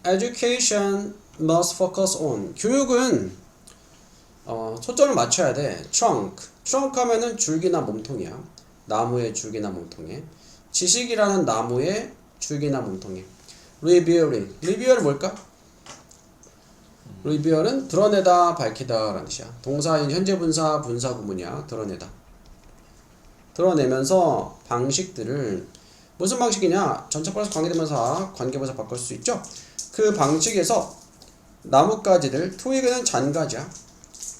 education must focus on. 교육은 초점을 맞춰야 돼. trunk 하면은 줄기나 몸통이야. 나무의 줄기나 몸통에. 지식이라는 나무의 줄기나 몸통에. reveal은 뭘까? reveal은 드러내다, 밝히다 라는 뜻이야. 동사인 현재 분사, 분사 구문이야. 드러내다. 드러내면서 방식들을 무슨 방식이냐? 전체 플러스 관계대명사, 관계부사 바꿀 수 있죠? 그 방식에서 나뭇가지들, 트위그는 잔가지야.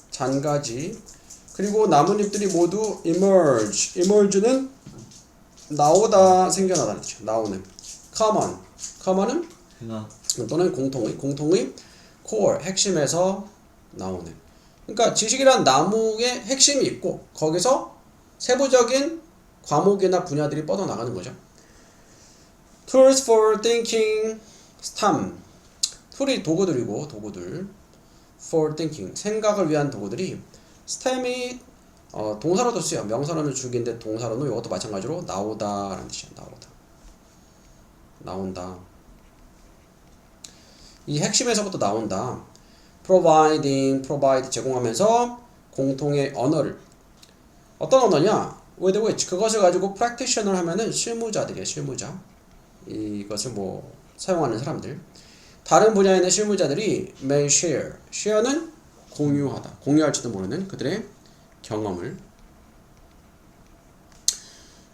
잔가지. 그리고 나뭇잎들이 모두 emerge는 나오다, 생겨나다는 뜻이야. 나오는. common은 또는 공통의 core, 핵심에서 나오는. 그러니까 지식이란 나무의 핵심이 있고 거기서 세부적인 과목이나 분야들이 뻗어나가는 거죠. Tools for thinking, STEM. 툴이 도구들이고 도구들. For thinking, 생각을 위한 도구들이 STEM이 동사로도 쓰여. 명사로는 줄기인데 동사로는 이것도 마찬가지로 나오다라는 뜻이야. 나온다. 이 핵심에서부터 나온다. provide 제공하면서 공통의 언어를. 어떤 언어냐? with which 그것을 가지고 practitioner 하면은 실무자들이야. 실무자. 이것을 사용하는 사람들. 다른 분야에 있는 실무자들이 may share는 공유하다. 공유할지도 모르는 그들의 경험을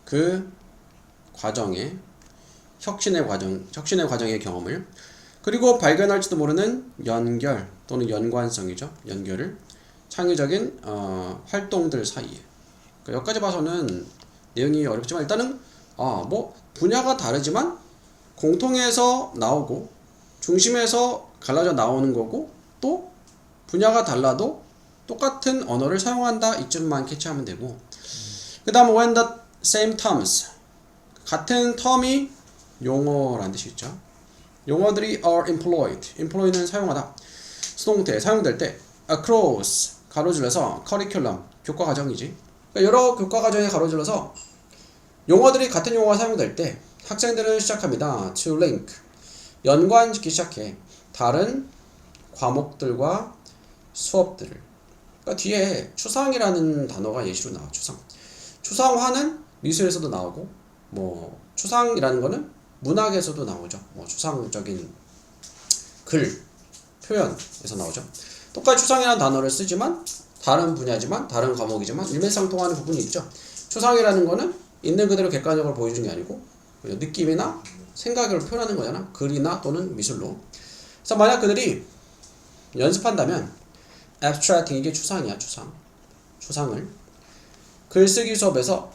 그 과정의 혁신의 과정의 경험을 그리고 발견할지도 모르는 연결 또는 연관성이죠. 연결을 창의적인 활동들 사이에. 그러니까 여기까지 봐서는 내용이 어렵지만 일단은 분야가 다르지만 공통에서 나오고 중심에서 갈라져 나오는 거고 또 분야가 달라도 똑같은 언어를 사용한다 이쯤만 캐치하면 되고 그 다음 when the same terms 같은 텀이 용어라는 뜻이 있죠. 용어들이 are employ는 사용하다 수동태 사용될 때 across 가로질러서 curriculum 교과 과정이지. 그러니까 여러 교과 과정에 가로질러서 용어들이 같은 용어가 사용될 때 학생들은 시작합니다. to link 연관짓기 시작해. 다른 과목들과 수업들을. 그러니까 뒤에 추상이라는 단어가 예시로 나와. 추상화는 미술에서도 나오고 추상이라는 거는 문학에서도 나오죠. 추상적인 글, 표현에서 나오죠. 똑같이 추상이라는 단어를 쓰지만 다른 분야지만 다른 과목이지만 일맥상통하는 부분이 있죠. 추상이라는 거는 있는 그대로 객관적으로 보여주는 게 아니고 느낌이나 생각을 표현하는 거잖아. 글이나 또는 미술로. 그래서 만약 그들이 연습한다면 abstracting 이게 추상이야. 추상을 글쓰기 수업에서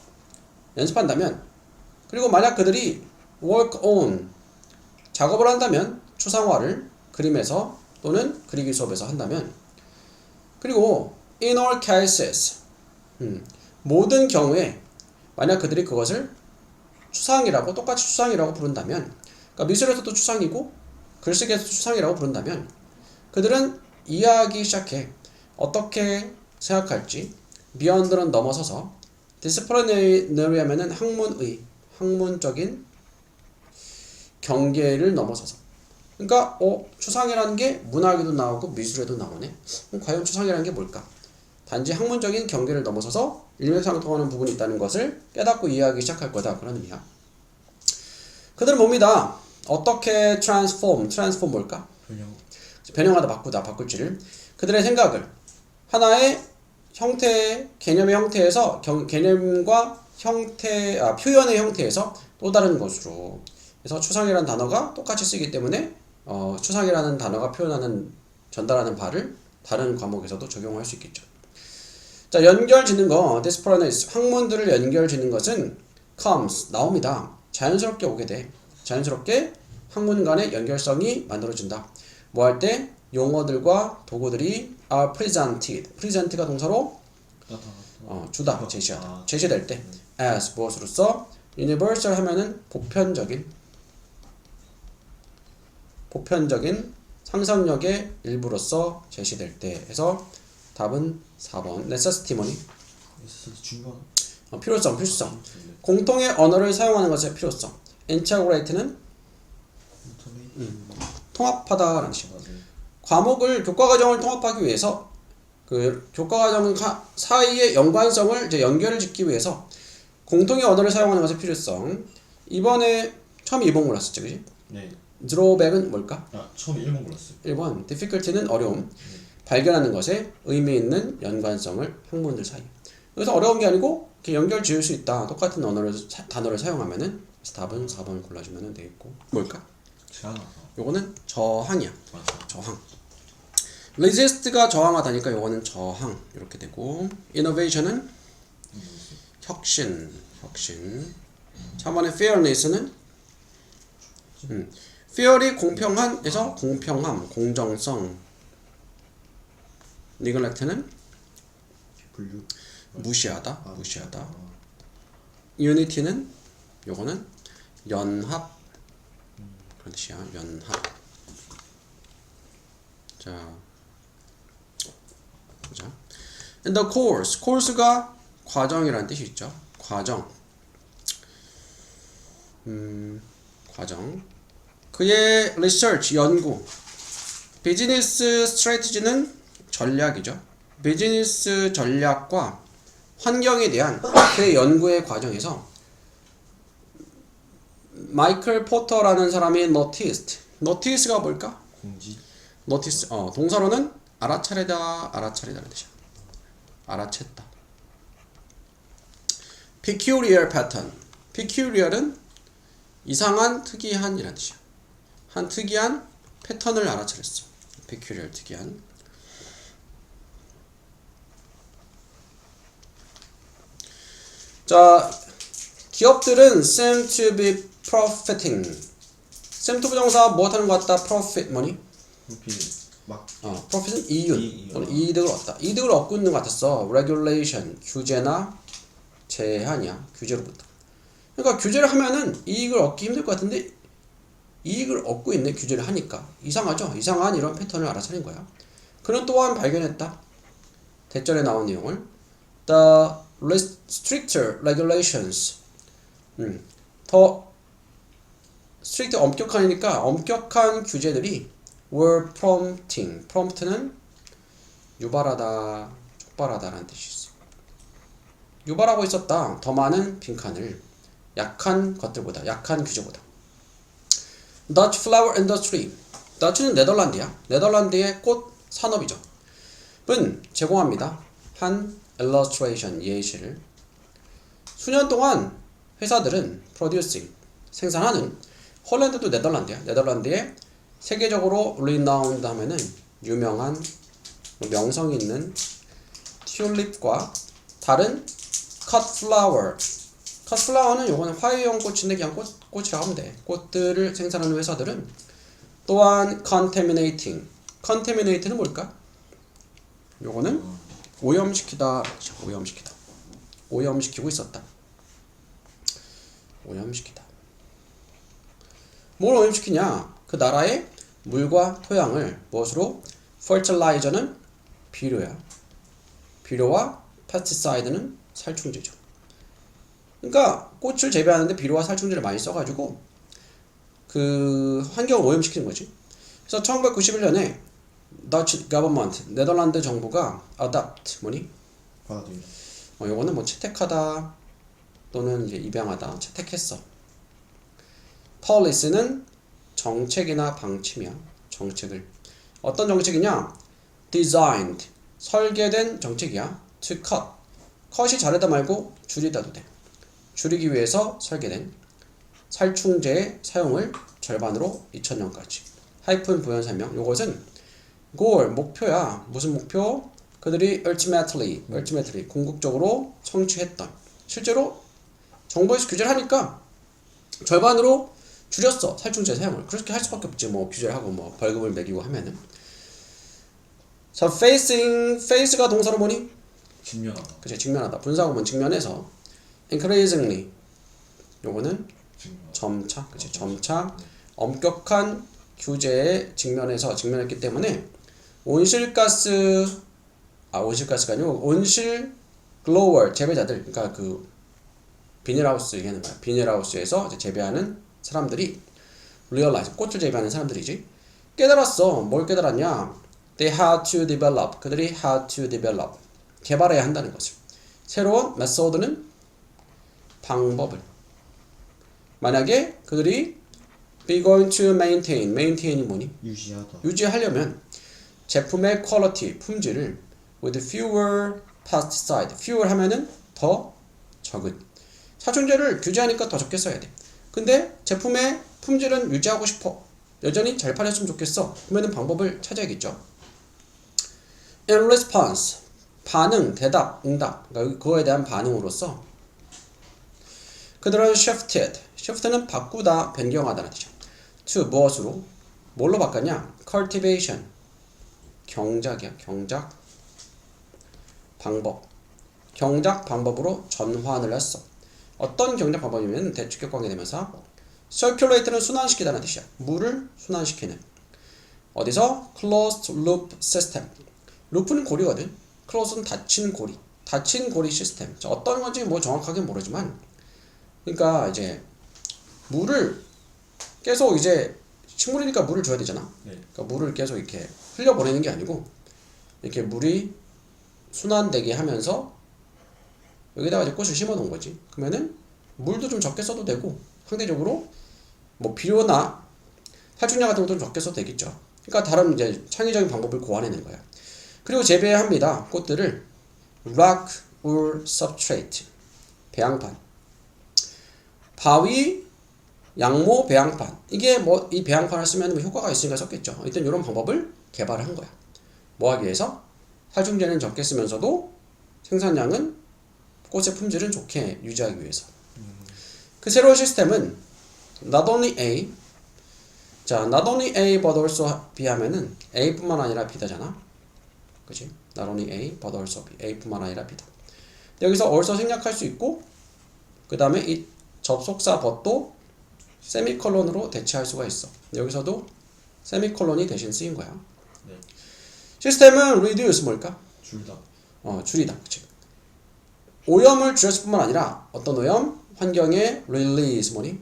연습한다면 그리고 만약 그들이 work on 작업을 한다면 추상화를 그림에서 또는 그리기 수업에서 한다면 그리고 in all cases 모든 경우에 만약 그들이 그것을 똑같이 추상이라고 부른다면 그러니까 미술에서도 추상이고 글쓰기에서도 추상이라고 부른다면 그들은 이해하기 시작해. 어떻게 생각할지 beyond는 넘어서서 disciplinary 하면은 학문적인 경계를 넘어서서 그러니까 추상이라는 게 문학에도 나오고 미술에도 나오네. 그럼 과연 추상이라는 게 뭘까? 단지 학문적인 경계를 넘어서서 일맥상통하는 부분이 있다는 것을 깨닫고 이해하기 시작할 거다. 그런 의미야. 그들은 뭡니다. 어떻게 transform 뭘까? 변형하다 바꿀지를 그들의 생각을 하나의 개념의 형태에서 개념과 표현의 형태에서 또 다른 것으로. 그래서 추상이라는 단어가 똑같이 쓰기 때문에 추상이라는 단어가 전달하는 바를 다른 과목에서도 적용할 수 있겠죠. 자, 연결 짓는 거, disciplines, 학문들을 연결 짓는 것은 comes, 나옵니다. 자연스럽게 오게 돼. 자연스럽게 학문 간의 연결성이 만들어진다. 뭐 할 때? 용어들과 도구들이 are present가 동사로 주다, 제시하다. 제시될 때 as 무엇으로써 universal 하면은 보편적인 상상력의 일부로서 제시될 때 해서 답은 4번 necessity 필요성 공통의 언어를 사용하는 것의 필요성 integrate는 통합하다라는 뜻이야. 과목을 교과 과정을 통합하기 위해서 그 교과 과정 사이의 연관성을 이제 연결을 짓기 위해서 공통의 언어를 사용하는 것의 필요성. 이번에 처음 2번 골랐었지, 그지? 네. drawback은 뭘까? 처음 1번 골랐어요. 1번 difficulty는 어려움. 발견하는 것에 의미 있는 연관성을 학문들 사이. 그래서 어려운 게 아니고 이렇게 연결 지을 수 있다. 똑같은 단어를 사용하면은 그래서 답은 4번 골라주면 되겠고. 뭘까? 제한하다. 요거는 저항이야. 맞아. 저항. resist가 저항하다니까 요거는 저항 이렇게 되고 innovation은 혁신. 3번의 fairness는 fair이 공평한에서 공평함, 공정성. neglect는 분류. 무시하다. unity는 요거는 연합 그런 뜻이야. 연합. 자, 보자. And the course가 과정이라는 뜻이 있죠. 과정. 그의 research 연구. 비즈니스 스트래티지는 전략이죠. 비즈니스 전략과 환경에 대한 그의 연구의 과정에서 마이클 포터라는 사람이 notice가 뭘까? 공지. notice 동사로는 알아차리다라는 뜻이야. 알아챘다. peculiar pattern. peculiar은 이상한, 특이한이라는 뜻이야. 한 특이한 패턴을 알아차렸어. peculiar 특이한. 자, 기업들은 seem to be profiting. seem to 부정사 무엇하는 것 같다? profit 뭐니? profit은 이윤 또는 이득을 얻다. 이득을 얻고 있는 것 같았어. regulation 규제나 제한이야. 규제로부터. 그러니까 규제를 하면은 이익을 얻기 힘들 것 같은데 이익을 얻고 있네. 규제를 하니까 이상하죠. 이상한 이런 패턴을 알아차린 거야. 그는 또한 발견했다. 대절에 나온 내용을 the stricter regulations 더 strict 엄격하니까 엄격한 규제들이 were prompt는 유발하다, 촉발하다라는 뜻이 있어. 유발하고 있었다. 더 많은 빈칸을 약한 것들보다, 약한 규제보다. Dutch flower industry. Dutch는 네덜란드야. 네덜란드의 꽃 산업이죠. 은 제공합니다. 한 illustration 예시를. 수년 동안 회사들은 producing 생산하는 홀랜드도 네덜란드야. 네덜란드의 세계적으로 renowned 하면은 유명한 명성 있는 튤립과 다른 cut flower. cut flower는 요거는 화훼용 꽃인데 그냥 꽃이라고 하면 돼. 꽃들을 생산하는 회사들은 또한 contaminating는 뭘까? 요거는 오염시키다. 오염시키고 있었다. 오염시키다. 뭘 오염시키냐? 그 나라의 물과 토양을 무엇으로? fertilizer는 비료야. 비료와 pesticide는 살충제죠. 그러니까 꽃을 재배하는데 비료와 살충제를 많이 써가지고 그 환경을 오염시키는 거지. 그래서 1991년에 Dutch government 네덜란드 정부가 adopt 뭐니? 받아들여. 요거는 뭐 채택하다 또는 이제 입양하다 채택했어. policy는 정책이나 방침이야. 정책을 어떤 정책이냐? designed 설계된 정책이야. to cut이 자르다 말고 줄이다도 돼. 줄이기 위해서 설계된 살충제의 사용을 절반으로 2000년까지. 하이픈 부연 설명. 요것은 goal 목표야. 무슨 목표? 그들이 ultimately 궁극적으로 성취했던. 실제로 정부에서 규제를 하니까 절반으로 줄였어. 살충제 사용을. 그렇게 할 수밖에 없지. 뭐 규제를 하고 뭐 벌금을 매기고 하면은. 자, face가 동사로 뭐니? 직면하다. 그치, 직면하다. 분사구문 직면해서. increasingly 요거는 점차. 그치, 점차 엄격한 규제에 직면했기 때문에 온실가스가 아니고 온실 글로월 재배자들, 그러니까 그 비닐하우스 얘기하는 거야. 비닐하우스에서 이제 재배하는 사람들이 realize 꽃을 재배하는 사람들이지. 깨달았어. 뭘 깨달았냐? They had to develop. 그들이 had to develop. 개발해야 한다는 것을. 새로운 method는 방법을. 만약에 그들이 be going to maintain이 뭐니? 유지하다. 유지하려면 제품의 quality, 품질을 with fewer pesticide. fewer 하면은 더 적은.殺虫제를 규제하니까 더 적게 써야 돼. 근데 제품의 품질은 유지하고 싶어. 여전히 잘 팔렸으면 좋겠어. 그러면 방법을 찾아야겠죠. In response, 반응, 대답, 응답. 그러니까 그거에 대한 반응으로서 그들은 shift는 바꾸다, 변경하다는 뜻이죠. to 무엇으로? 뭘로 바꿨냐? cultivation, 경작이야. 경작 방법. 경작 방법으로 전환을 했어. 어떤 경작 방법이면 대축격 관계대명사 circulate는 순환시키다는 뜻이야. 물을 순환시키는. 어디서? closed loop system. 루프는 고리거든. closed는 닫힌 고리. 닫힌 고리 시스템. 어떤 건지 뭐 정확하게 모르지만, 그러니까 이제 물을 계속 이제 식물이니까 물을 줘야 되잖아. 네. 그러니까 물을 계속 이렇게 흘려보내는 게 아니고 이렇게 물이 순환되게 하면서 여기다가 이제 꽃을 심어 놓은 거지. 그러면은 물도 좀 적게 써도 되고 상대적으로 뭐 비료나 살충제 같은 것도 좀 적게 써도 되겠죠. 그러니까 다른 이제 창의적인 방법을 고안해낸 거야. 그리고 재배합니다. 꽃들을 rock or substrate, 배양판, 바위, 양모, 배양판. 이게 뭐 이 배양판을 쓰면 뭐 효과가 있으니까 썼겠죠. 일단 이런 방법을 개발을 한 거야. 뭐 하기 위해서? 살충제는 적게 쓰면서도 생산량은 꽃의 품질은 좋게 유지하기 위해서. 그 새로운 시스템은 not only A, 자, not only A but also B 하면은 A뿐만 아니라 B다잖아. 그치? not only A but also B. A뿐만 아니라 B다. 여기서 also 생략할 수 있고 그 다음에 이 접속사 but도 세미콜론으로 대체할 수가 있어. 여기서도 세미콜론이 대신 쓰인 거야. 네. 시스템은 reduce 뭘까? 줄다. 줄이다. 그치? 오염을 줄였을 뿐만 아니라 어떤 오염? 환경에 release 뭐니?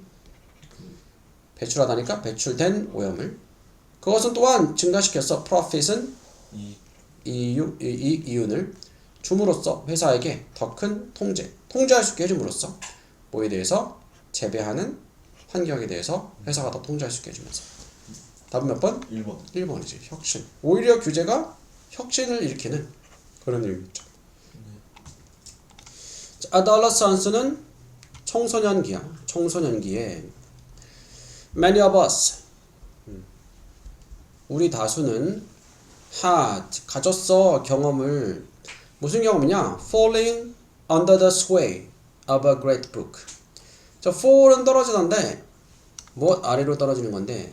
배출하다니까 배출된 오염을. 그것은 또한 증가시켰어. profit은 이윤을 줌으로써 회사에게 더 큰 통제할 수 있게 해줌으로써 뭐에 대해서? 재배하는 환경에 대해서 회사가 더 통제할 수 있게 해주면서. 답은 몇 번? 1번. 1번이지. 혁신. 오히려 규제가 혁신을 일으키는 그런 의미죠. adolescence는 청소년기야. 청소년기에 many of us, 우리 다수는 had, 가졌어 경험을. 무슨 경험이냐? falling under the sway of a great book. 자, fall은 떨어지는데 무엇 아래로 떨어지는 건데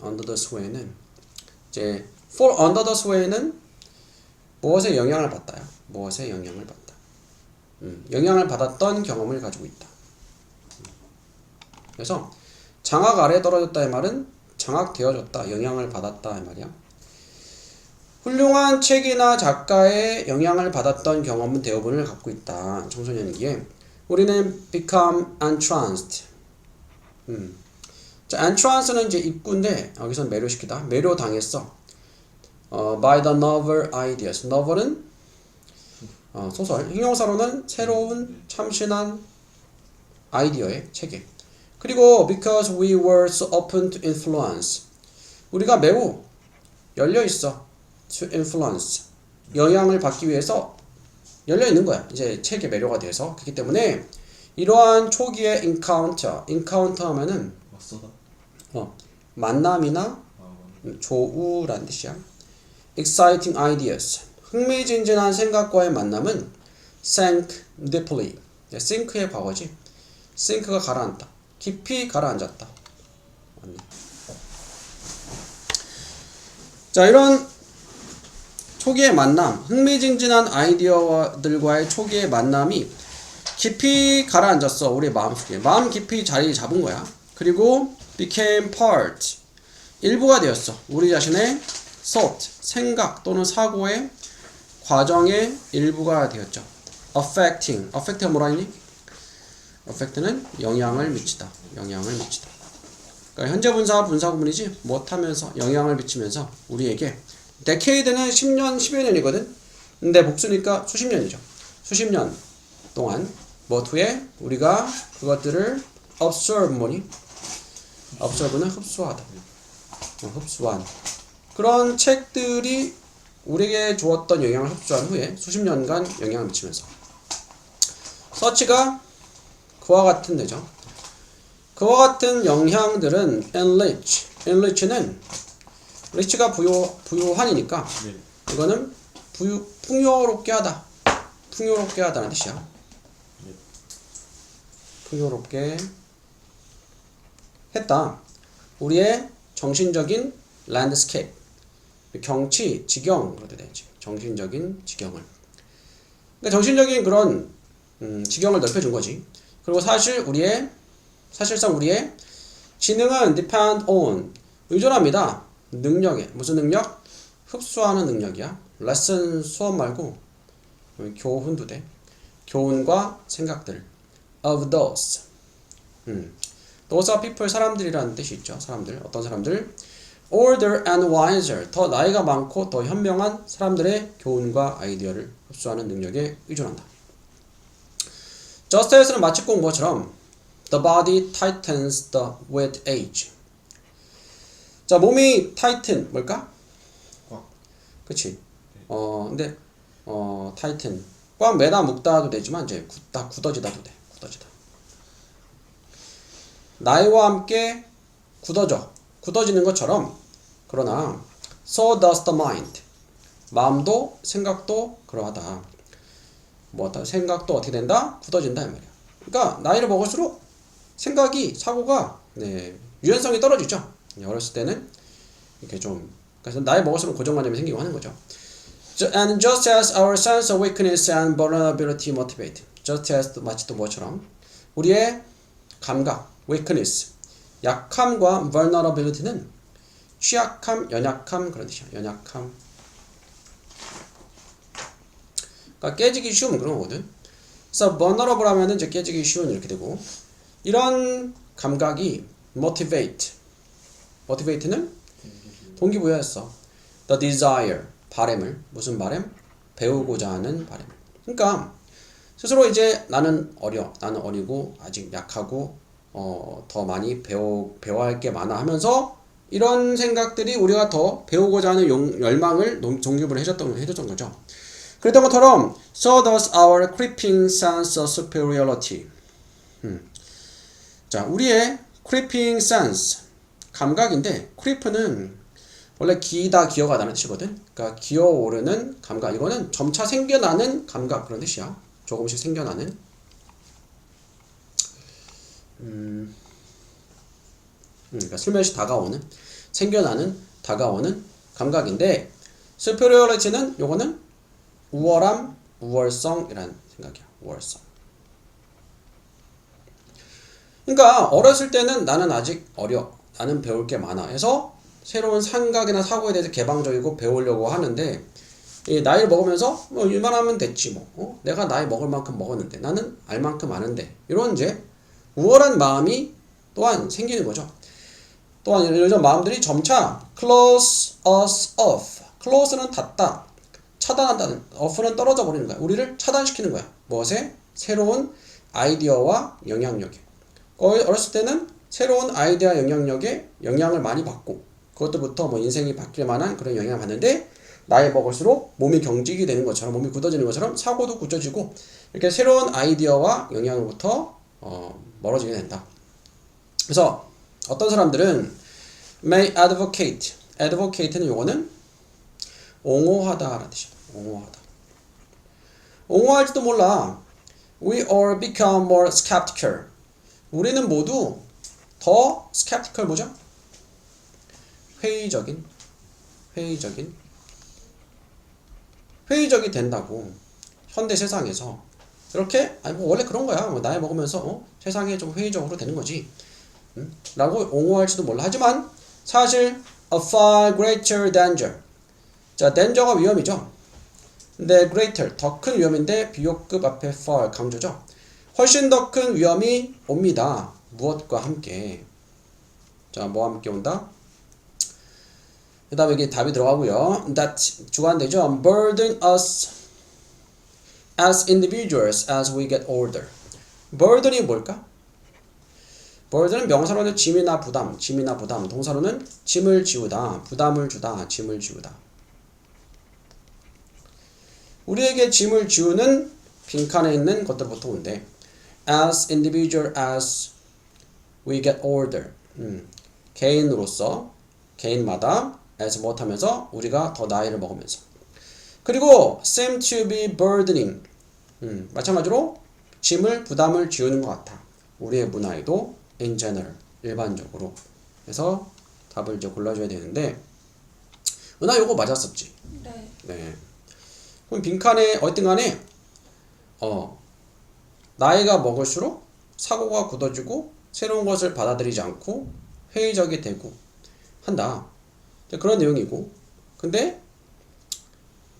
under the sway는 이제 fall under the sway는 무엇에 영향을 받다야. 무엇에 영향을 받다. 영향을 받았던 경험을 가지고 있다. 그래서 장악 아래에 떨어졌다의 말은 장악되어졌다, 영향을 받았다 이 말이야. 훌륭한 책이나 작가의 영향을 받았던 경험은 대부분을 갖고 있다. 청소년기에 우리는 become entranced. 자, entrance는 이제 입구인데 여기서 매료시키다, 매료당했어. by the novel ideas. novel은 소설, 형용사로는 새로운 참신한 아이디어의 체계. 그리고 because we were so open to influence. 우리가 매우 열려 있어. to influence. 영향을 받기 위해서 열려 있는 거야. 이제 책에 매료가 돼서. 그렇기 때문에 이러한 초기의 encounter 하면은 맞서다. 만남이나 조우라는 뜻이야. exciting ideas. 흥미진진한 생각과의 만남은 sank deeply. sink의 과거지. sink가 가라앉다. 깊이 가라앉았다. 맞네. 자, 이런 초기의 만남, 흥미진진한 아이디어들과의 초기의 만남이 깊이 가라앉았어. 우리 마음속에. 마음 깊이 자리 잡은 거야. 그리고 became part. 일부가 되었어. 우리 자신의 thought, 생각 또는 사고의 과정의 일부가 되었죠. affect가 뭐라 했니? affect는 영향을 미치다. 영향을 미치다. 그러니까 현재 분사 분사 구문이지 못하면서 영향을 미치면서 우리에게 decade는 10년 10여 년이거든. 근데 복수니까 수십 년이죠. 수십 년 동안 뭐 후에 우리가 그것들을 observe 뭐니? observe는 흡수하다. 흡수한 그런 책들이 우리에게 주었던 영향을 흡수한 후에 수십 년간 영향을 미치면서 서치가 그와 같은 데죠. 그와 같은 영향들은 enrich는 rich가 부유한이니까 네. 이거는 풍요롭게 하다. 풍요롭게 하다는 뜻이야. 네. 풍요롭게 했다. 우리의 정신적인 랜드스케이프, 경치, 지경, 그래도 되지. 정신적인 지경을. 그러니까 정신적인 그런 지경을 넓혀준 거지. 그리고 사실상 우리의 지능은 depend on, 의존합니다. 능력에. 무슨 능력? 흡수하는 능력이야. 레슨 수업 말고 교훈도 돼. 교훈과 생각들. of those. those are people, 사람들이라는 뜻이 있죠. 사람들. 어떤 사람들? older and wiser. 더 나이가 많고 더 현명한 사람들의 교훈과 아이디어를 흡수하는 능력에 의존한다. just as는 마치 꼭 뭐처럼 the body tightens with age. 자, 몸이 tighten 뭘까? 꽉. 그치? 근데 tighten 꽉 매다 묶다도 되지만 이제 굳어지다도 돼. 굳어지다. 나이와 함께 굳어지는 것처럼 그러나 so does the mind. 마음도 생각도 그러하다. 생각도 어떻게 된다? 굳어진다 이 말이야. 그러니까 나이를 먹을수록 생각이 사고가 유연성이 떨어지죠. 어렸을 때는 이렇게 좀 그래서 나이 먹을수록 고정관념이 생기고 하는 거죠. And just as our sense of weakness and vulnerability motivate. just as 마치 또 뭐처럼 우리의 감각, weakness, 약함과 vulnerability는 취약함, 연약함 그런 뜻이야. 연약함. 그러니까 깨지기 쉬운 그런 거거든. 그래서 vulnerable 하면은 이제 깨지기 쉬운 이렇게 되고 이런 감각이 motivate는 동기부여했어. the desire, 바램을. 무슨 바램? 배우고자 하는 바램. 그러니까 스스로 이제 나는 어리고 아직 약하고 더 많이 배워야 할 게 많아 하면서 이런 생각들이 우리가 더 배우고자 하는 열망을 동기부여를 해줬던 거죠. 그랬던 것처럼 so does our creeping sense of superiority. 자, 우리의 creeping sense 감각인데 creep는 원래 기어가다는 뜻이거든. 그러니까 기어오르는 감각. 이거는 점차 생겨나는 감각 그런 뜻이야. 조금씩 생겨나는. 그러니까 슬며시 다가오는 감각인데 superiority는 요거는 우월성이라는 생각이야. 우월성. 그러니까 어렸을 때는 나는 아직 어려. 나는 배울 게 많아. 해서 새로운 생각이나 사고에 대해서 개방적이고 배우려고 하는데 이 나이를 먹으면서 이만하면 됐지 뭐. 내가 나이 먹을 만큼 먹었는데 나는 알 만큼 아는데 이런 이제 우월한 마음이 또한 생기는 거죠. 또한 이런 마음들이 점차 close us off. close는 닫다. 차단한다는 off는 떨어져 버리는 거야. 우리를 차단시키는 거야. 무엇에? 새로운 아이디어와 영향력에. 어렸을 때는 새로운 아이디어와 영향력에 영향을 많이 받고 그것들부터 뭐 인생이 바뀔 만한 그런 영향을 받는데 나이 먹을수록 몸이 경직이 되는 것처럼 몸이 굳어지는 것처럼 사고도 굳어지고 이렇게 새로운 아이디어와 영향으로부터 멀어지게 된다. 그래서 어떤 사람들은 may advocate. advocate는 요거는 옹호하다라는 뜻이야. 옹호할지도 몰라. We all become more skeptical. 우리는 모두 더 skeptical 뭐죠? 회의적이 된다고. 현대 세상에서 그렇게 뭐 원래 그런 거야. 뭐 나이 먹으면서 세상에 좀 회의적으로 되는 거지. 라고 옹호할지도 몰라. 하지만 사실 a far greater danger. 자, danger가 위험이죠. 근데 greater 더 큰 위험인데 비교급 앞에 far 강조죠. 훨씬 더 큰 위험이 옵니다. 무엇과 함께? 자, 뭐와 함께 온다? 그 다음에 여기 답이 들어가고요. That 주관되죠. Burden us as individuals as we get older. burden이 뭘까? burden은 명사로는 짐이나 부담, 동사로는 짐을 지우다, 부담을 주다, 짐을 지우다. 우리에게 짐을 지우는 빈칸에 있는 것들부터 온대. As individual as we get older. 개인으로서, 개인마다 as 못하면서 우리가 더 나이를 먹으면서. 그리고 seem to be burdening. 마찬가지로 짐을, 부담을 지우는 것 같아. 우리의 문화에도 in general, 일반적으로. 그래서 답을 이제 골라줘야 되는데, 은하 요거 맞았었지? 네. 네. 그럼 빈칸에 어쨌든 간에 나이가 먹을수록 사고가 굳어지고 새로운 것을 받아들이지 않고 회의적이 되고 한다. 그런 내용이고, 근데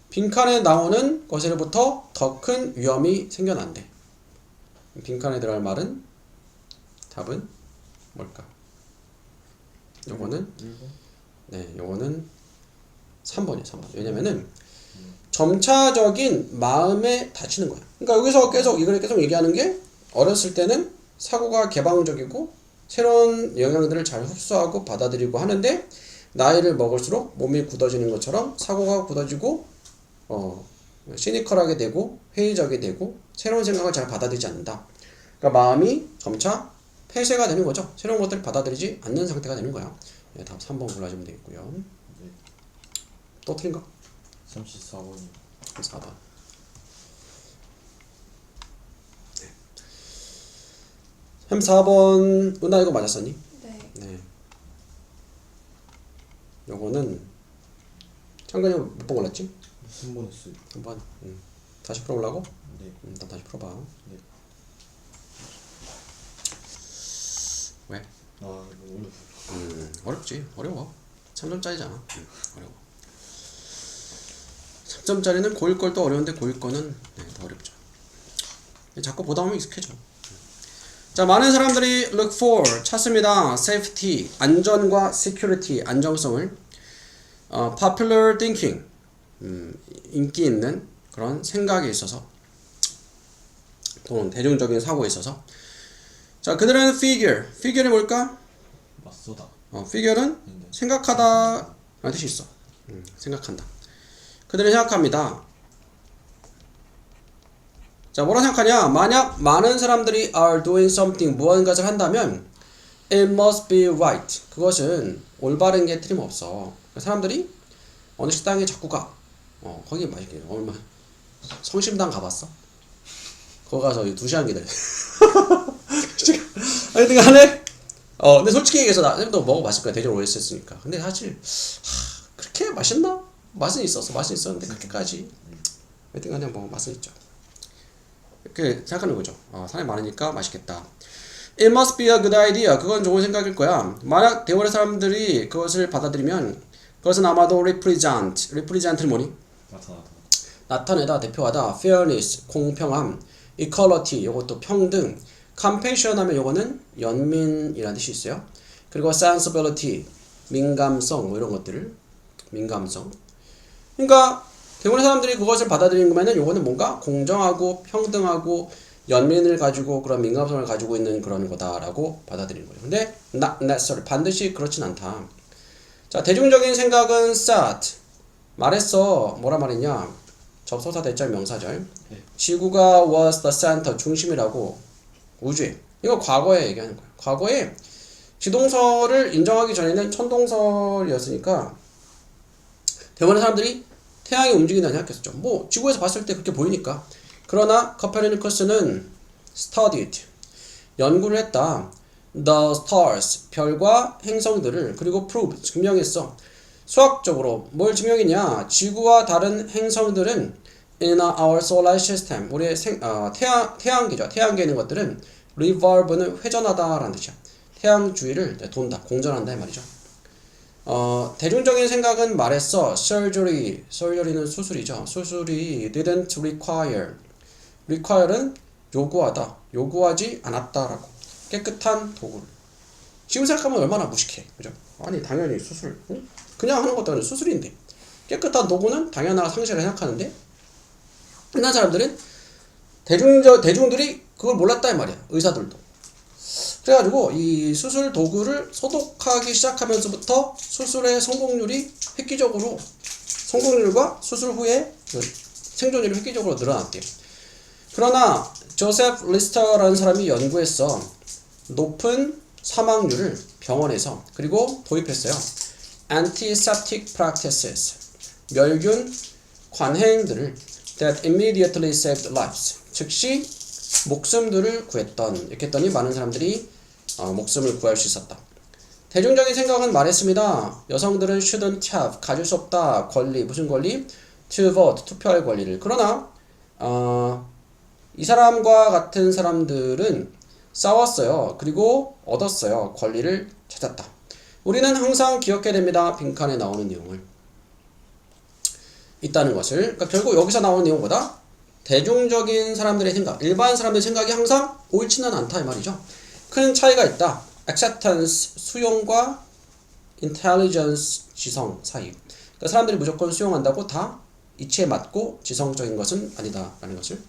빈칸에 나오는 것으로부터 더 큰 위험이 생겨난대. 빈칸에 들어갈 말은 답은 뭘까? 요거는 1번? 네, 요거는 3번이에요. 3번. 왜냐면은 점차적인 마음에 다치는 거야. 그러니까 여기서 계속 얘기하는 게, 어렸을 때는 사고가 개방적이고 새로운 영향들을 잘 흡수하고 받아들이고 하는데, 나이를 먹을수록 몸이 굳어지는 것처럼 사고가 굳어지고 시니컬하게 되고 회의적이 되고 새로운 생각을 잘 받아들이지 않는다. 그러니까 마음이 점차 폐쇄가 되는 거죠. 새로운 것들을 받아들이지 않는 상태가 되는 거야. 네, 답 3번 골라주면 되겠고요. 네. 또 틀린 거? 34번이요. 4번. 네. 34번 은하 이거 맞았었니? 네. 네. 요거는 창근이 몇 번 골랐지? 3번 했어요. 한번 다시 풀어보려고? 네. 일단 다시 풀어봐. 네. 왜? 아, 너무 어려워요. 어렵지. 어려워. 3점짜리잖아. 어려워. 3점짜리는 고1 걸 또 어려운데 고2 거는 더 어렵죠. 자꾸 보다 보면 익숙해져. 자, 많은 사람들이 look for, 찾습니다. safety, 안전과 security, 안정성을. popular thinking, 인기 있는 그런 생각에 있어서, 또는 대중적인 사고에 있어서. 자, 그들은 figure이 뭘까? 맞서다. figure는 네. 생각하다 라는 뜻이 있어. 생각한다. 그들은 생각합니다. 자, 뭐라 생각하냐? 만약 많은 사람들이 are doing something, 무언가를 한다면 it must be right. 그것은 올바른 게 틀림없어. 사람들이 어느 식당에 자꾸 가. 거기 맛있게. 얼마 성심당 가봤어? 거기 가서 2시간 기다려. 하여튼 간에 근데 솔직히 얘기해서 나도 먹어봤을 거야. 대전 오래 했으니까. 근데 사실 그렇게 맛있나? 맛은 있었는데 그렇게까지. 하여튼 간에 뭐 맛은 있죠. 이렇게 생각하는 거죠. 사람이 많으니까 맛있겠다. It must be a good idea. 그건 좋은 생각일 거야. 만약 대원의 사람들이 그것을 받아들이면 그것은 아마도 represent는 뭐니? 나타내다, 대표하다. fairness, 공평함. equality, 요것도 평등. compassion 하면 요거는 연민이라는 뜻이 있어요. 그리고 sensibility, 민감성, 뭐 이런 것들을. 민감성. 그러니까 대부분의 사람들이 그것을 받아들이는 거면은 요거는 뭔가 공정하고 평등하고 연민을 가지고 그런 민감성을 가지고 있는 그런 거다라고 받아들이는 거죠. 근데 not necessarily, 반드시 그렇진 않다. 자, 대중적인 생각은 sad. 말했어. 뭐라 말했냐? 접속사 대절 명사절. 네. 지구가 was the center, 중심이라고. 우주에. 이거 과거에 얘기하는 거야. 과거에 지동설을 인정하기 전에는 천동설이었으니까 대부분의 사람들이 태양이 움직인다고 생각했었죠. 뭐 지구에서 봤을 때 그렇게 보이니까. 그러나 코페르니쿠스는 studied, 연구를 했다. The stars, 별과 행성들을. 그리고 prove, 증명했어. 수학적으로 뭘 증명했냐? 지구와 다른 행성들은 in our solar system, 우리의 태양계죠. 태양계에 있는 것들은 revolve는 회전하다라는 뜻이야. 태양 주위를 돈다, 공전한다 이 말이죠. 대중적인 생각은 말했어. surgery는 수술이죠. 수술이 didn't require는 요구하다, 요구하지 않았다라고. 깨끗한 도구를. 지금 생각하면 얼마나 무식해. 그죠? 아니, 당연히 수술. 응? 그냥 하는 것도 아니고 수술인데. 깨끗한 도구는 당연한 상식을 생각하는데, 흔한 사람들은 대중들이 그걸 몰랐다 이 말이야. 의사들도. 그래가지고 이 수술 도구를 소독하기 시작하면서부터 수술의 성공률이 획기적으로, 성공률과 수술 후에 생존율이 획기적으로 늘어났대요. 그러나 조셉 리스터라는 사람이 연구해서 높은 사망률을 병원에서 그리고 도입했어요. Antiseptic practices, 멸균 관행들을 that immediately saved lives, 즉시 목숨들을 구했던, 이렇게 했더니 많은 사람들이 목숨을 구할 수 있었다. 대중적인 생각은 말했습니다. 여성들은 shouldn't have, 가질 수 없다. 권리, 무슨 권리? To vote, 투표할 권리를. 그러나 이 사람과 같은 사람들은 싸웠어요. 그리고 얻었어요. 권리를 찾았다. 우리는 항상 기억해야 됩니다. 빈칸에 나오는 내용을. 있다는 것을. 그러니까 결국 여기서 나오는 내용보다 대중적인 사람들의 생각, 일반 사람들의 생각이 항상 옳지는 않다 이 말이죠. 큰 차이가 있다. acceptance, 수용과 intelligence, 지성 사이. 그러니까 사람들이 무조건 수용한다고 다 이치에 맞고 지성적인 것은 아니다라는 것을.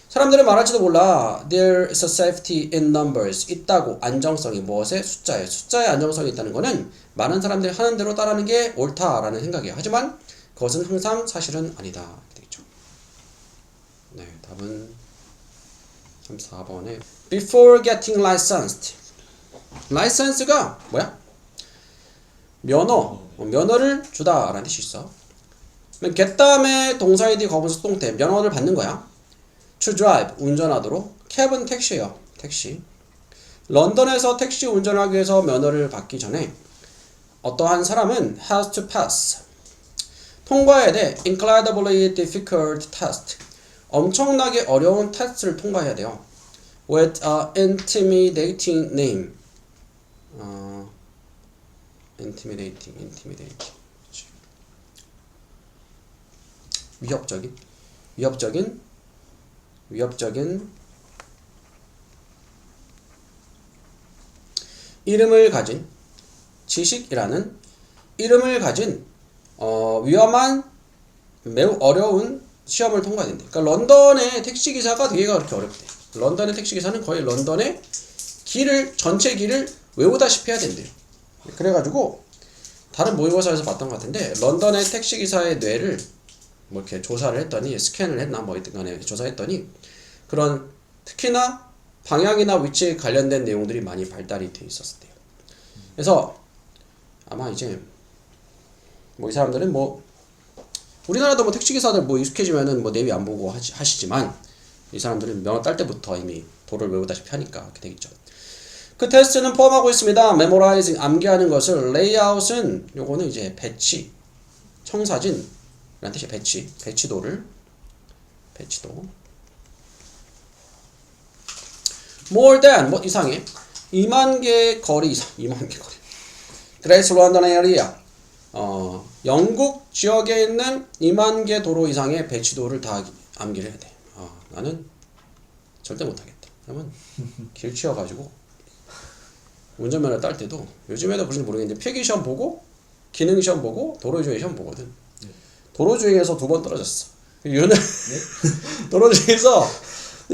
사람들은 말할지도 몰라. There is a safety in numbers. 있다고. 안정성이 무엇에? 숫자에. 숫자에 안정성이 있다는 것은 많은 사람들이 하는 대로 따르는 게 옳다라는 생각이에요. 하지만 그것은 항상 사실은 아니다. 이렇게 되겠죠. 네, 답은 34번에 Before getting licensed. license가 뭐야? 면허를 주다라는 뜻이 있어. get 다음에 동사이디 거분수 똥태 면허를 받는 거야. To drive, 운전하도록. cab은 택시예요. 택시. 런던에서 택시 운전하기 위해서 면허를 받기 전에 어떠한 사람은 has to pass, 통과해야 돼. incredibly difficult test, 엄청나게 어려운 테스트를 통과해야 돼요. with a intimidating name, intimidating. 위협적인 이름을 가진, 지식이라는 이름을 가진 위험한, 매우 어려운 시험을 통과해야 된대. 그러니까 런던의 택시기사가 되기가 그렇게 어렵대. 런던의 택시기사는 거의 런던의 전체 길을 외우다시피 해야 된대요. 그래가지고 다른 모의고사에서 봤던 것 같은데, 런던의 택시기사의 뇌를 뭐 이렇게 조사를 했더니, 스캔을 했나 뭐 이든 간에 조사했더니 그런 특히나 방향이나 위치에 관련된 내용들이 많이 발달이 돼 있었대요. 그래서 아마 이제 뭐 이 사람들은 뭐 우리나라도 뭐 택시기사들 뭐 익숙해지면은 뭐 내비 안 보고 하시지만, 이 사람들은 면허 딸 때부터 이미 도를 외우다시피 하니까 그렇게 되겠죠. 그 테스트는 포함하고 있습니다. memorizing, 암기하는 것을. layout은 요거는 이제 배치, 청사진 라는 뜻이 배치도. 'more than' 뭐 이상해. 2만 개 거리 이상. 2만 개 거리. Greater London area, 영국 지역에 있는 2만 개 도로 이상의 배치도를 다 암기를 해야 돼. 나는 절대 못하겠다. 그러면 길 치여가지고 운전면허 딸 때도, 요즘에도 그런지 모르겠는데 필기시험 보고 기능시험 보고 도로주행 시험 보거든. 도로주행에서 2번 떨어졌어. 이유는 도로주행에서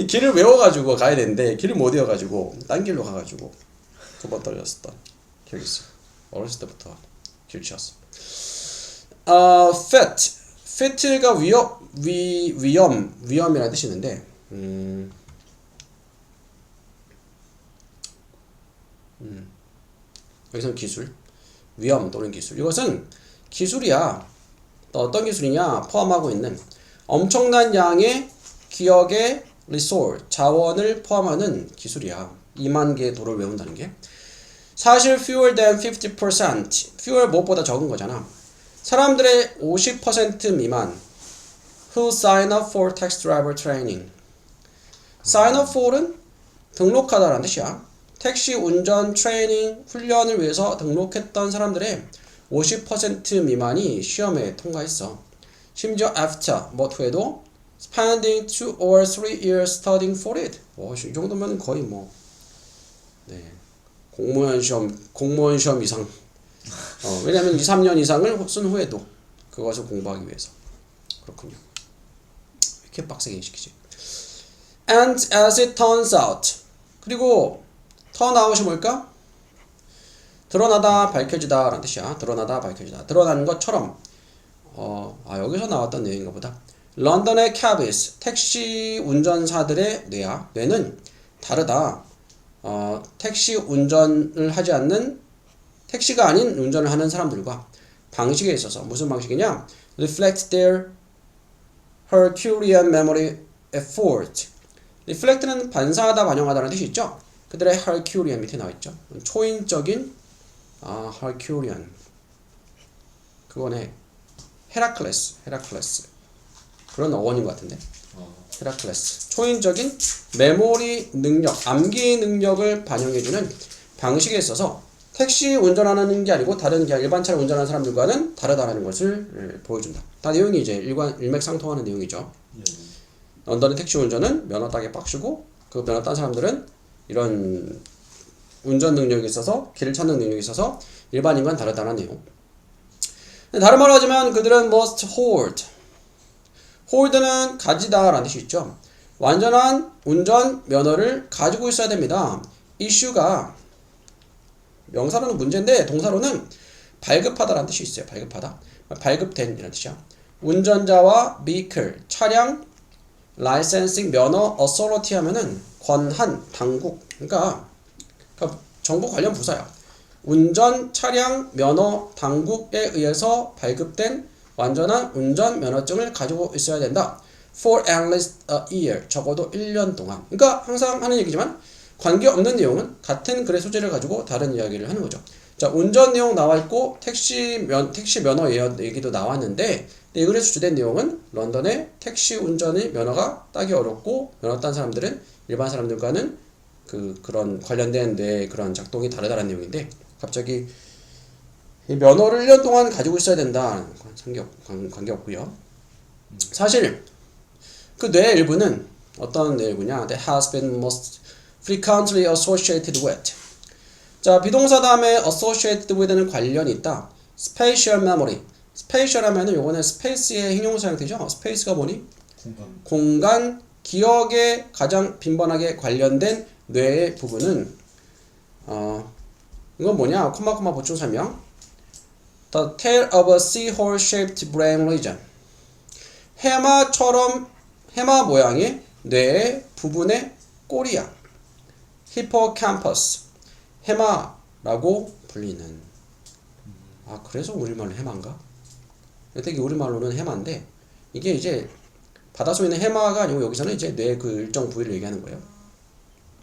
길을 외워가지고 가야 되는데 길을 못 외워가지고 딴 길로 가가지고 2번 떨어졌었던 기억이 있어. 어렸을 때부터 길 치였어. fit가 위험이라는 뜻이 있는데, 여기서는 기술, 위험 또는 기술. 이것은 기술이야. 어떤 기술이냐? 포함하고 있는 엄청난 양의 기억의 resource, 자원을 포함하는 기술이야. 2만 개의 도를 외운다는 게. 사실 fewer than 50%, fewer 무엇보다 적은 거잖아. 사람들의 50% 미만 who sign up for taxi driver training. sign up for은 등록하다라는 뜻이야. 택시 운전 트레이닝 훈련을 위해서 등록했던 사람들의 50% 미만이 시험에 통과했어. 심지어 after, 뭐 후에도 spending 2 or 3 years studying for it. 이 정도면 거의 뭐 공무원 시험 이상. 왜냐면 2, 3년 이상을 쓴 후에도 그것을 공부하기 위해서. 그렇군요. 이렇게 빡세게 시키지. And as it turns out. 그리고 turn out이 뭘까? 드러나다, 밝혀지다 라는 뜻이야. 드러나다, 밝혀지다. 드러나는 것처럼. 여기서 나왔던 내용인가 보다. 런던의 cabs, 택시 운전사들의 뇌는 다르다. 택시 운전을 하지 않는, 택시가 아닌 운전을 하는 사람들과 방식에 있어서 무슨 방식이냐? reflect their Herculean memory effort. reflect는 반사하다, 반영하다라는 뜻이 있죠. 그들의 Herculean 밑에 나와 있죠. 초인적인 Herculean. 그거네. 헤라클레스. 그런 어원인 것 같은데. 헤라클레스. 초인적인 메모리 능력, 암기 능력을 반영해주는 방식에 있어서 택시 운전하는 게 아니고 다른 그냥 일반 차를 운전하는 사람들과는 다르다는 것을 보여준다. 다 내용이 이제 일맥상통하는 내용이죠. 런던의 택시 운전은 면허 따기 빡시고 그 면허 딴 사람들은 이런 운전 능력이 있어서 길을 찾는 능력이 있어서 일반인과는 다르다는 내용. 다른 말로 하자면 그들은 must hold. hold는 가지다 라는 뜻이 있죠. 완전한 운전 면허를 가지고 있어야 됩니다. issue가 명사로는 문제인데 동사로는 발급하다라는 뜻이 있어요. 발급하다. 발급된 이라는 뜻이야. 운전자와 vehicle, 차량, licensing, 면허, authority 하면은 권한, 당국. 그러니까 정부 관련 부서야. 운전, 차량, 면허, 당국에 의해서 발급된 완전한 운전 면허증을 가지고 있어야 된다. For at least a year. 적어도 1년 동안. 그러니까 항상 하는 얘기지만 관계없는 내용은 같은 글의 소재를 가지고 다른 이야기를 하는 거죠. 자, 운전 내용 나와 있고 택시 면허 얘기도 나왔는데 이 글에 주된 내용은 런던의 택시 운전의 면허가 따기 어렵고 면허 딴 사람들은 일반 사람들과는 그런 관련된 뇌의 그런 작동이 다르다는 내용인데 갑자기 이 면허를 1년 동안 가지고 있어야 된다. 관계없고요. 사실 그 뇌의 일부는 어떤 뇌의 일부냐? That has been most frequently associated with. 자, 비동사 다음에 associated with는 관련이 있다. spatial memory. spatial 하면은 요거는 space의 hình용사 형태죠. space가 뭐니? 공간, 기억에 가장 빈번하게 관련된 뇌의 부분은 이건 뭐냐? 콤마 보충 설명. The tail of a seahorse-shaped brain region. 해마 모양의 뇌의 부분의 꼬리야. hippocampus. 해마라고 불리는. 그래서 우리말로 해마인가? 여태기 우리말로는 해마인데 이게 이제 바닷속에 있는 해마가 아니고 여기서는 이제 뇌의 그 일정 부위를 얘기하는 거예요.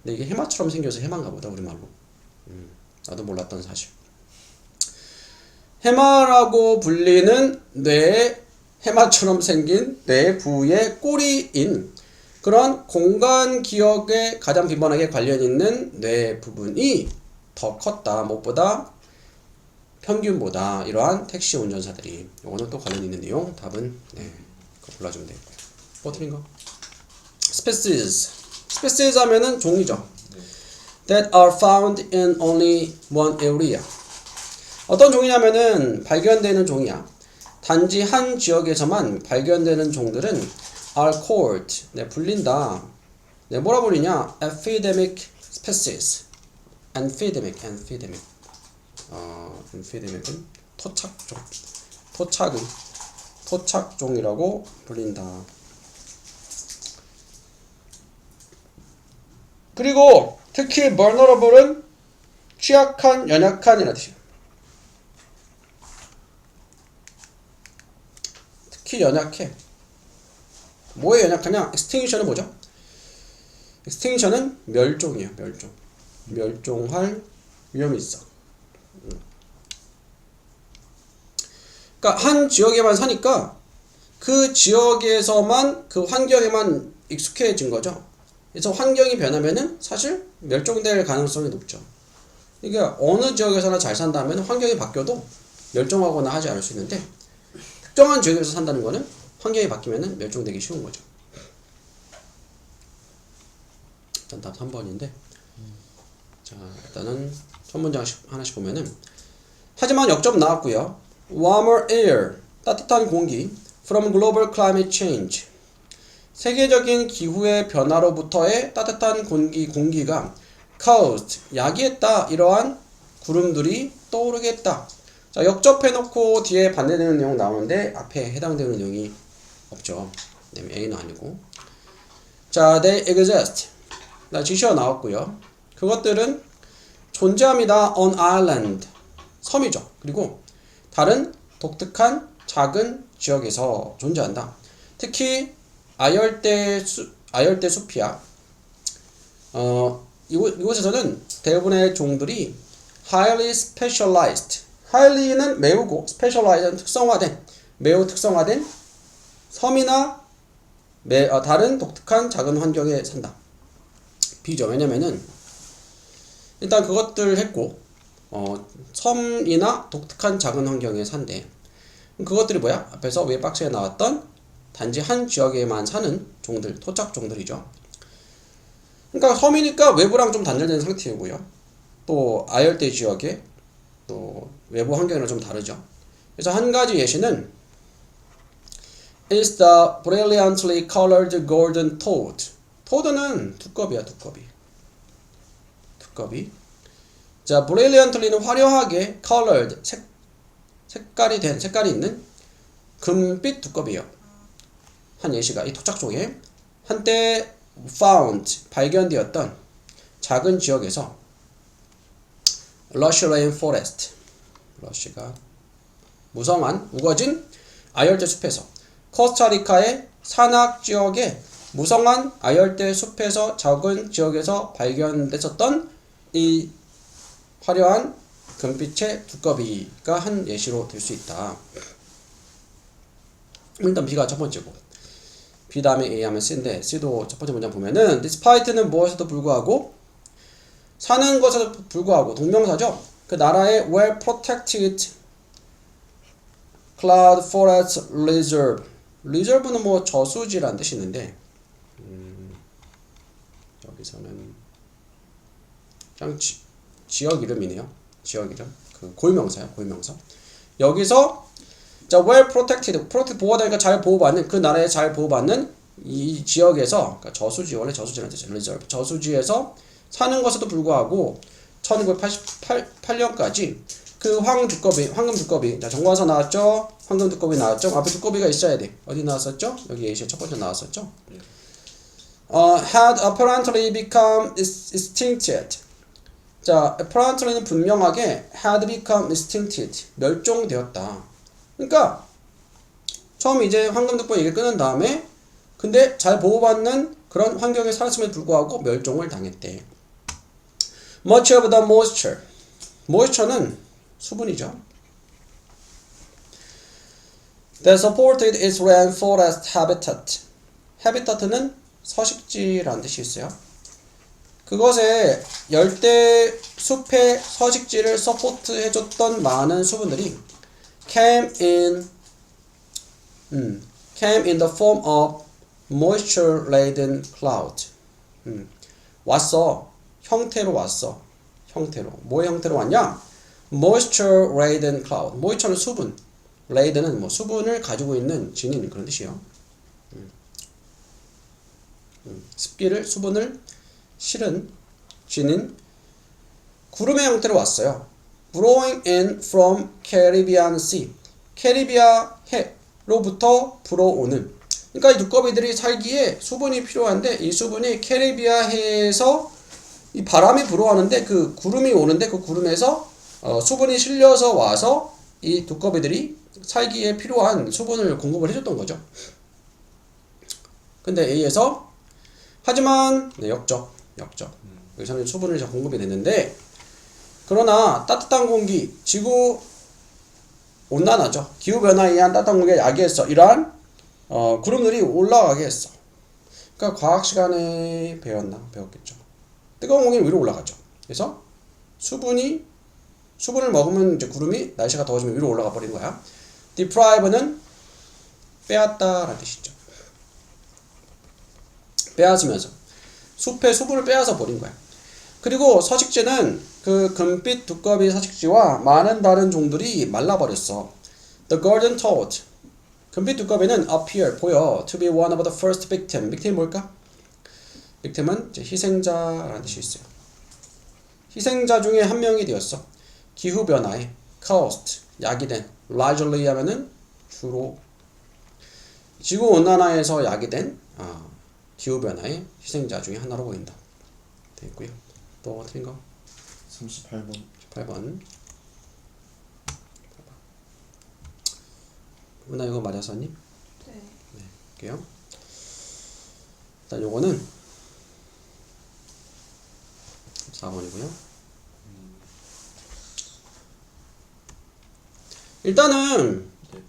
근데 이게 해마처럼 생겨서 해마인가 보다 우리말로. 나도 몰랐던 사실. 해마라고 불리는 뇌의 해마처럼 생긴 뇌 부위의 꼬리인 그런 공간 기억에 가장 빈번하게 관련 있는 뇌 부분이 더 컸다. 무엇보다 평균보다 이러한 택시 운전사들이. 이거는 또 관련 있는 내용. 답은 그거 골라주면 되고요. 뭐 틀린 거? species 하면은 종이죠. That are found in only one area. 어떤 종이냐면은 발견되는 종이야. 단지 한 지역에서만 발견되는 종들은 are called. 불린다. 뭐라 불리냐? epidemic species. amphibian. amphibian은 토착종이라고 불린다. 그리고 특히 vulnerable은 취약한, 연약한이라는 뜻이에요. 특히 연약해. 뭐에 연약하냐? extinction은 뭐죠? extinction은 멸종이에요. 멸종할 위험이 있어. 그러니까 한 지역에만 사니까 그 지역에서만 그 환경에만 익숙해진 거죠. 그래서 환경이 변하면은 사실 멸종될 가능성이 높죠. 그러니까 어느 지역에서나 잘 산다면 환경이 바뀌어도 멸종하거나 하지 않을 수 있는데 특정한 지역에서 산다는 거는 환경이 바뀌면은 멸종되기 쉬운 거죠. 일단 답 3번인데 자, 일단은 첫 문장씩 하나씩 보면은 하지만 역점 나왔고요. warmer air 따뜻한 공기 from global climate change 세계적인 기후의 변화로부터의 따뜻한 공기가 caused 야기했다. 이러한 구름들이 떠오르게 했다. 자, 역접해놓고 뒤에 반대되는 내용 나오는데 앞에 해당되는 내용이 없죠. A는 아니고. 자, they exist. 지시어 나왔고요. 그것들은 존재합니다. on island. 섬이죠. 그리고 다른 독특한 작은 지역에서 존재한다. 특히 아열대 숲이야. 이곳에서는 대부분의 종들이 highly specialized. highly는 매우고 specialized는 매우 특성화된 섬이나 다른 독특한 작은 환경에 산다. B죠. 왜냐면은 일단 그것들 했고 섬이나 독특한 작은 환경에 산대. 그것들이 뭐야? 앞에서 위에 박스에 나왔던 단지 한 지역에만 사는 종들, 토착 종들이죠. 그러니까 섬이니까 외부랑 좀 단절된 상태이고요. 또 아열대 지역에 또 외부 환경이랑 좀 다르죠. 그래서 한 가지 예시는 is the brilliantly colored golden toad. 토드는 두꺼비야, 두꺼비. 자, brilliantly는 화려하게 colored 색깔이 있는 금빛 두꺼비요. 한 예시가 이 토착종에 한때 found 발견되었던 작은 지역에서 lush rainforest lush가 무성한 우거진 아열대 숲에서 코스타리카의 산악 지역에 무성한 아열대 숲에서 작은 지역에서 발견됐었던 이 화려한 금빛의 두꺼비가 한 예시로 될 수 있다. 일단 B가 첫 번째고 B 다음에 A 하면 C인데 C도 첫 번째 문장 보면은 despite는 무엇에도 불구하고 사는 것에도 불구하고 동명사죠. 그 나라의 well protected cloud forest reserve reserve는 뭐 저수지라는 뜻이 있는데 여기서는 그냥 지역 이름이네요. 지역 이름 그 고유명사야. 고유명사. 여기서 자, well protected, 보호받으니까 잘 보호받는 그 나라에 잘 보호받는 이 지역에서 그러니까 저수지 원래 저수지라는 뜻이죠. reserve 저수지에서 사는 것에도 불구하고 1988년까지 그 황금 두꺼비 자, 정관사 나왔죠. 황금 두꺼비 나왔죠. 앞에 두꺼비가 있어야 돼. 어디 나왔었죠? 여기 예시에 첫 번째 나왔었죠. had apparently become extincted. 자, apparently는 분명하게 had become extincted 멸종되었다. 그러니까 처음 이제 황금두꺼비 얘기를 끊은 다음에 근데 잘 보호받는 그런 환경에 살았음에도 불구하고 멸종을 당했대. Much of the moisture. moisture는 수분이죠. That supported its rainforest habitat. habitat는 서식지라는 뜻이 있어요. 그것에 열대 숲의 서식지를 서포트해줬던 많은 수분들이 came in the form of moisture-laden cloud. 형태로. 뭐의 형태로 왔냐? moisture-laden cloud. moisture는 수분. laden은 뭐 수분을 가지고 있는 지닌 그런 뜻이에요. 수분을 실은 지닌 구름의 형태로 왔어요. blowing in from Caribbean Sea. 캐리비아 해로부터 불어오는. 그러니까 이 두꺼비들이 살기에 수분이 필요한데 이 수분이 캐리비아 해에서 이 바람이 불어오는데 그 구름이 오는데 그 구름에서 수분이 실려서 와서 이 두꺼비들이 살기에 필요한 수분을 공급을 해줬던 거죠. 근데 A에서 하지만 역적. 여기서는 수분을 잘 공급이 됐는데 그러나 따뜻한 공기, 지구 온난화죠. 기후변화에 의한 따뜻한 공기가 야기했어. 이러한 구름들이 올라가게 했어. 그러니까 과학 시간에 배웠겠죠. 뜨거운 공기는 위로 올라가죠. 그래서 수분을 먹으면 이제 구름이 날씨가 더워지면 위로 올라가 버린 거야. deprive는 빼앗다라는 뜻이죠. 빼앗으면서 숲의 수분을 빼앗아 버린 거야. 그리고 서식지는 그 금빛 두꺼비 서식지와 많은 다른 종들이 말라버렸어. The golden toad. 금빛 두꺼비는 appear, 보여, to be one of the first victim. victim이 뭘까? victim은 이제 희생자라는 뜻이 있어요. 희생자 중에 한 명이 되었어. 기후변화에 caused, 야기된, largely 하면은 주로 지구온난화에서 야기된 기후변화의 희생자 중에 하나로 보인다. 됐고요. 또 틀린 거? 38번. 8번. 은하 이거 맞았었니? 네. 볼게요. 일단 요거는 4번이고요. 일단은 네.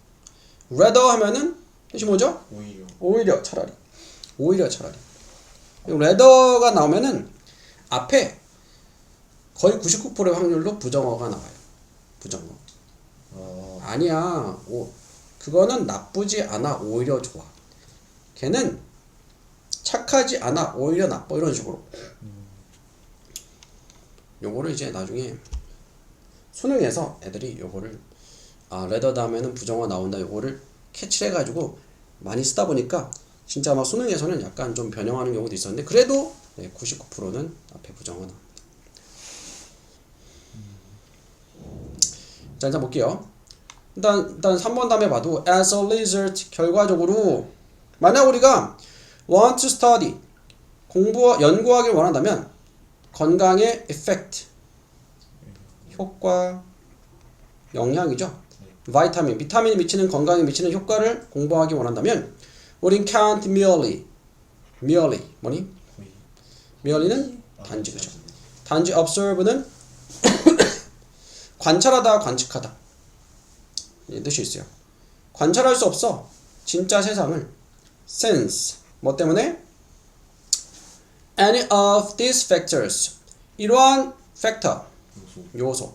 rather 하면은 뜻이 뭐죠? 오히려. 오히려 차라리. 오히려 차라리. rather가 나오면은 앞에 거의 99%의 확률로 부정어가 나와요. 부정어. 아니야. 그거는 나쁘지 않아. 오히려 좋아. 걔는 착하지 않아. 오히려 나빠. 이런 식으로. 요거를 이제 나중에 수능에서 애들이 요거를 레더 다음에는 부정어 나온다. 요거를 캐치를 해가지고 많이 쓰다 보니까 진짜 막 수능에서는 약간 좀 변형하는 경우도 있었는데 그래도 99%는 앞에 부정어 나옵니다. 자, 일단 볼게요. 일단 3번 다음에 봐도 as a result 결과적으로 만약 우리가 want to study 연구하길 원한다면 건강의 effect 효과 영향이죠. 비타민이 미치는 건강에 미치는 효과를 공부하기 원한다면 우린 can't merely 뭐니? merely는 단지 그죠. 단지 observe는 관찰하다 관측하다 이 뜻이 있어요. 관찰할 수 없어. 진짜 세상을 sense 뭐 때문에? any of these factors 이러한 팩터 요소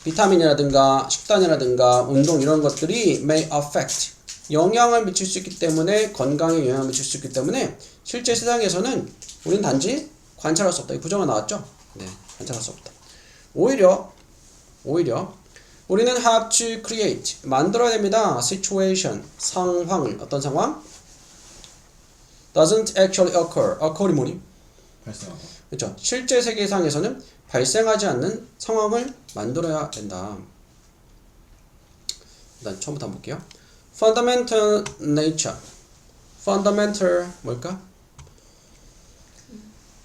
비타민이라든가 식단이라든가 운동 이런 것들이 may affect 영향을 미칠 수 있기 때문에 건강에 영향을 미칠 수 있기 때문에 실제 세상에서는 우린 단지 관찰할 수 없다. 이 부정가 나왔죠? 네, 관찰할 수 없다. 오히려 우리는 have to create 만들어야 됩니다. situation 상황을 어떤 상황? doesn't actually occur이 뭐니? 발생하다. 그렇죠. 실제 세계상에서는 발생하지 않는 상황을 만들어야 된다. 일단 처음부터 한번 볼게요. fundamental nature. fundamental 뭘까?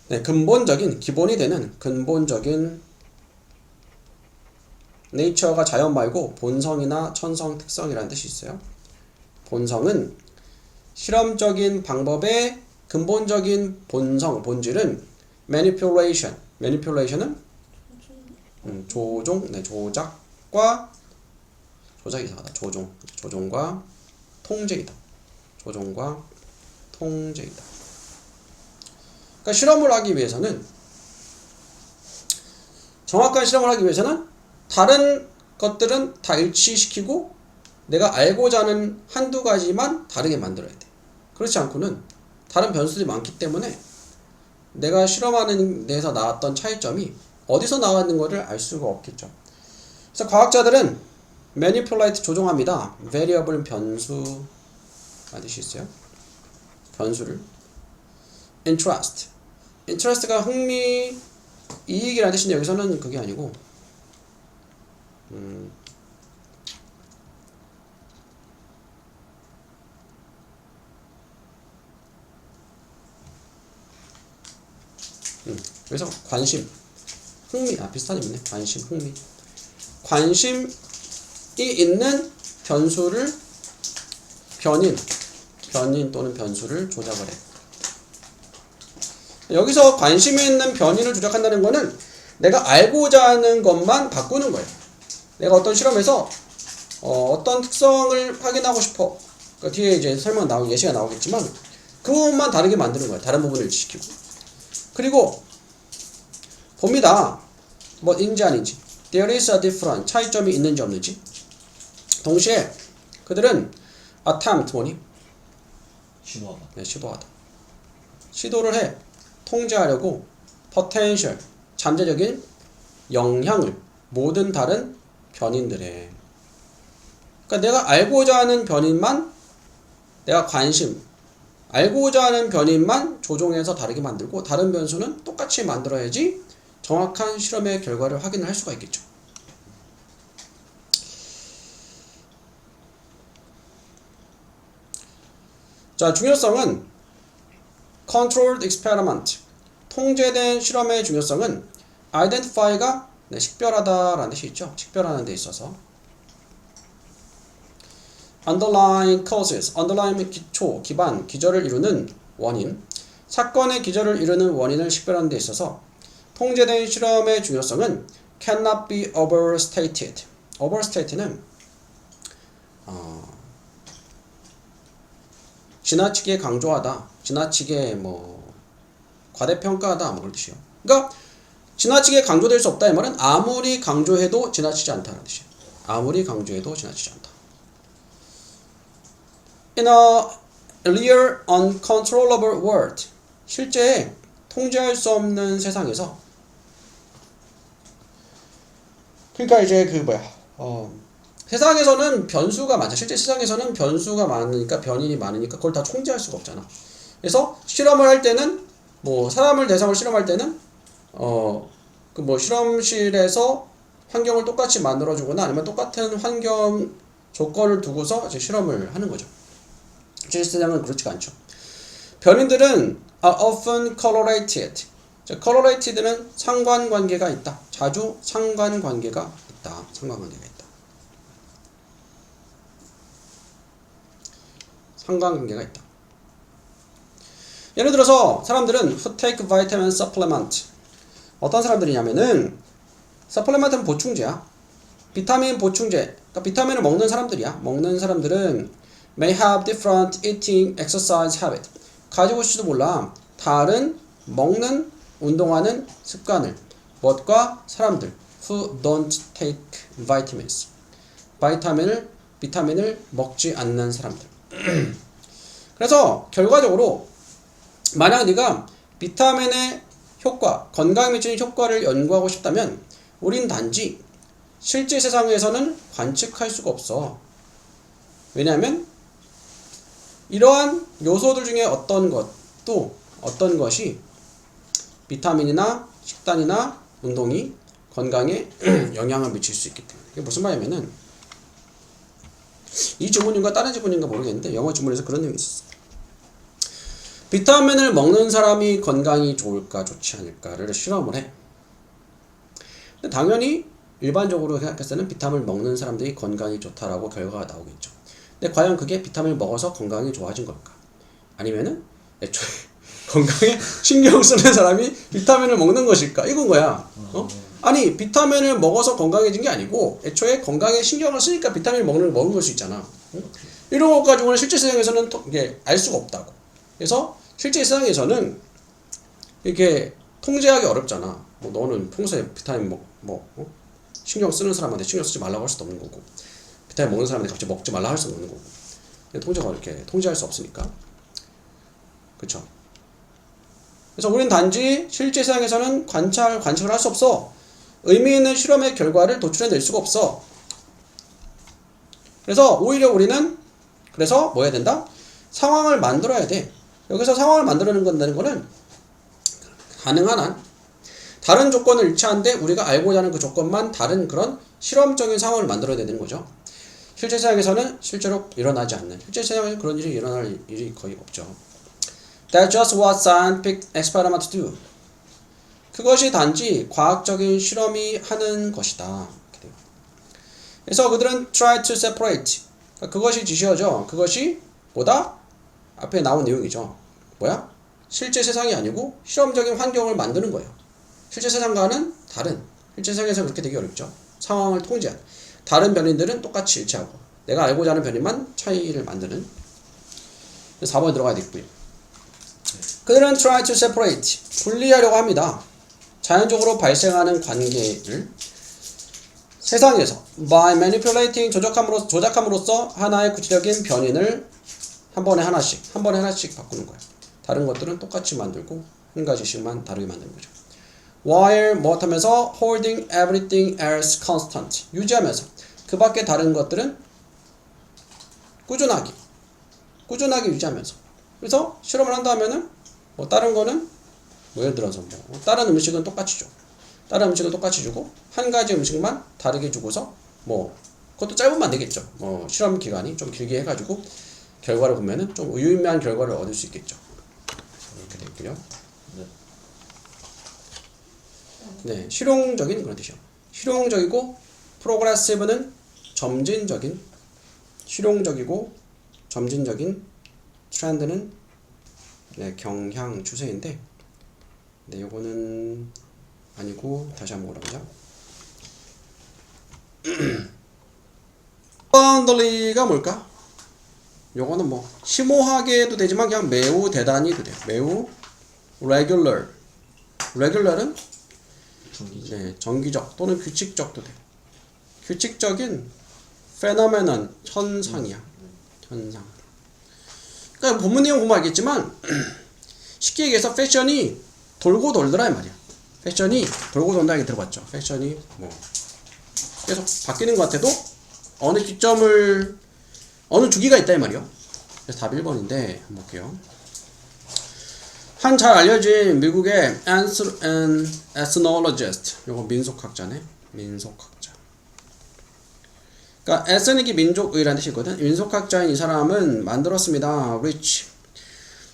네, 근본적인 기본이 되는 근본적인 nature가 자연 말고 본성이나 천성 특성이라는 뜻이 있어요. 본성은 실험적인 방법의 근본적인 본질은 manipulation은 조작과 조작이 이상하다. 조종과 통제이다. 그러니까 실험을 하기 위해서는 정확한 실험을 하기 위해서는 다른 것들은 다 일치시키고 내가 알고자 하는 한두 가지만 다르게 만들어야 돼. 그렇지 않고는 다른 변수들이 많기 때문에 내가 실험하는 데에서 나왔던 차이점이 어디서 나왔는 것을 알 수가 없겠죠. 그래서 과학자들은 manipulate 조종합니다. variable 변수 뜻이 있어요. 변수를 interest가 흥미, 이익이라는 뜻인데 여기서는 그게 아니고 그래서 관심, 흥미, 비슷한 의미네. 관심, 흥미. 관심이 있는 변수를 변인 또는 변수를 조작을 해. 여기서 관심이 있는 변인을 조작한다는 거는 내가 알고자 하는 것만 바꾸는 거예요. 내가 어떤 실험에서 어떤 특성을 확인하고 싶어. 그 뒤에 이제 예시가 나오겠지만 그 부분만 다르게 만드는 거예요. 다른 부분을 일치시키고. 그리고 봅니다. 뭐인지 아닌지. There is a difference. 차이점이 있는지 없는지. 동시에 그들은 attempt 뭐니? 시도하다. 네, 시도하다. 시도를 해. 통제하려고 potential 잠재적인 영향을 모든 다른 변인들에, 그러니까 내가 알고자 하는 변인만, 내가 알고자 하는 변인만 조종해서 다르게 만들고 다른 변수는 똑같이 만들어야지 정확한 실험의 결과를 확인을 할 수가 있겠죠. 자, 중요성은 controlled experiment, 통제된 실험의 중요성은 identify가 식별하다라는 뜻이 있죠. 식별하는 데 있어서 underlying causes, underlying 기초, 기반, 기저를 이루는 원인, 사건의 기저를 이루는 원인을 식별하는 데 있어서 통제된 실험의 중요성은 cannot be overstated. overstated는 지나치게 강조하다, 지나치게 과대평가하다 그런 뜻이에요. 그러니까 지나치게 강조될 수 없다 이 말은 아무리 강조해도 지나치지 않다는 뜻이에요. 아무리 강조해도 지나치지 않다. In a real uncontrollable world, 실제 통제할 수 없는 세상에서, 그러니까 이제 세상에서는 변수가 많죠. 실제 세상에서는 변수가 많으니까, 변인이 많으니까 그걸 다 통제할 수가 없잖아. 그래서 실험을 할 때는 사람을 대상으로 실험할 때는 실험실에서 환경을 똑같이 만들어주거나 아니면 똑같은 환경 조건을 두고서 이제 실험을 하는 거죠. 실제 세상은 그렇지가 않죠. 변인들은 are often correlated. correlated는 상관관계가 있다. 자주 상관관계가 있다. 상관관계가 있다. 상관관계가 있다. 예를 들어서 사람들은 who take vitamin supplement, 어떤 사람들이냐면은 supplement는 보충제야. 비타민 보충제. 그러니까 비타민을 먹는 사람들이야. 먹는 사람들은 may have different eating exercise habit. 가지고 있을지도 몰라. 다른 먹는, 운동하는 습관을. 무엇과 사람들 who don't take vitamins. 비타민을 먹지 않는 사람들. 그래서 결과적으로 만약 네가 비타민의 효과, 건강에 미치는 효과를 연구하고 싶다면 우린 단지 실제 세상에서는 관측할 수가 없어. 왜냐하면 이러한 요소들 중에 어떤 것이 비타민이나 식단이나 운동이 건강에 영향을 미칠 수 있기 때문에. 이게 무슨 말이냐면은 이 지문인가 다른 지문인가 모르겠는데 영어 지문에서 그런 내용이 있었어. 비타민을 먹는 사람이 건강이 좋을까 좋지 않을까를 실험을 해. 근데 당연히 일반적으로 생각했을 때는 비타민을 먹는 사람들이 건강이 좋다라고 결과가 나오겠죠. 근데 과연 그게 비타민을 먹어서 건강이 좋아진 걸까? 아니면은 애초에 건강에 신경 쓰는 사람이 비타민을 먹는 것일까? 이건 거야. 아니 비타민을 먹어서 건강해진 게 아니고 애초에 건강에 신경을 쓰니까 비타민을 먹는 걸 수 있잖아. 이런 것 가지고는 실제 세상에서는 이게 알 수가 없다고. 그래서 실제 세상에서는 이렇게 통제하기 어렵잖아. 너는 평소에 비타민 신경 쓰는 사람한테 신경 쓰지 말라고 할 수도 없는 거고, 비타민 먹는 사람한테 갑자기 먹지 말라 할 수도 없는 거고. 통제가 이렇게 통제할 수 없으니까. 그쵸? 그래서 우리는 단지 실제 세상에서는 관측을 할 수 없어. 의미 있는 실험의 결과를 도출해낼 수가 없어. 그래서 오히려 우리는 뭐 해야 된다? 상황을 만들어야 돼. 여기서 상황을 만들어낸다는 거는 가능한 한 다른 조건을 일치하는데 우리가 알고자 하는 그 조건만 다른 그런 실험적인 상황을 만들어야 되는 거죠. 실제 세상에서는 실제로 일어나지 않는, 실제 세상에서 그런 일이 일어날 일이 거의 없죠. That's just what scientific experiments do. 그것이 단지 과학적인 실험이 하는 것이다. 그래서 그들은 try to separate. 그것이 지시어죠. 그것이 뭐다? 앞에 나온 내용이죠. 뭐야? 실제 세상이 아니고 실험적인 환경을 만드는 거예요. 실제 세상과는 다른, 실제 세상에서 그렇게 되기 어렵죠. 상황을 통제한. 다른 변인들은 똑같이 일치하고 내가 알고자 하는 변인만 차이를 만드는. 4번에 들어가야 되겠고요. 그들은 try to separate. 분리하려고 합니다. 자연적으로 발생하는 관계를 세상에서 by manipulating 조작함으로써 하나의 구체적인 변인을 한 번에 하나씩 바꾸는 거예요. 다른 것들은 똑같이 만들고 한 가지씩만 다르게 만드는 거죠. while 뭐 하면서 holding everything else constant 유지하면서 그 밖에 다른 것들은 꾸준하게 유지하면서 그래서 실험을 한다 하면은 뭐 다른 거는 뭐 예를 들어서 뭐 다른 음식은 똑같이 줘 다른 음식을 똑같이 주고 한 가지 음식만 다르게 주고서 뭐 그것도 짧으면 안 되겠죠. 실험 기간이 좀 길게 해가지고 결과를 보면은 좀 유의미한 결과를 얻을 수 있겠죠. 이렇게 되고요. 네, 실용적인 그런 뜻이요. 실용적이고 프로그레시브는 점진적인, 실용적이고 점진적인 트렌드는 네, 경향 추세인데, 네, 요거는 아니고 다시 한번 올라가자. abundantly가 뭘까? 요거는 뭐 심오하게 해도 되지만 그냥 매우 대단히 해도 돼요. 매우 regular은 네, 정기적 또는 규칙적도 돼. 규칙적인 phenomenon 현상이야. 현상. 그러니까 본문 내용 보면 알겠지만 쉽게 얘기해서 패션이 돌고 돌더라 이 말이야. 패션이 돌고 돈다 얘기 들어봤죠. 패션이 뭐 계속 바뀌는 것 같아도 어느 기점을 어느 주기가 있다 이 말이요. 그래서 답 1번인데 한번 볼게요. 한 잘 알려진 미국의 ethnologist, 요거 민속학자네. 민속학자. 그러니까 ethnic이 민족의라는 뜻이거든. 민속학자인 이 사람은 만들었습니다. rich,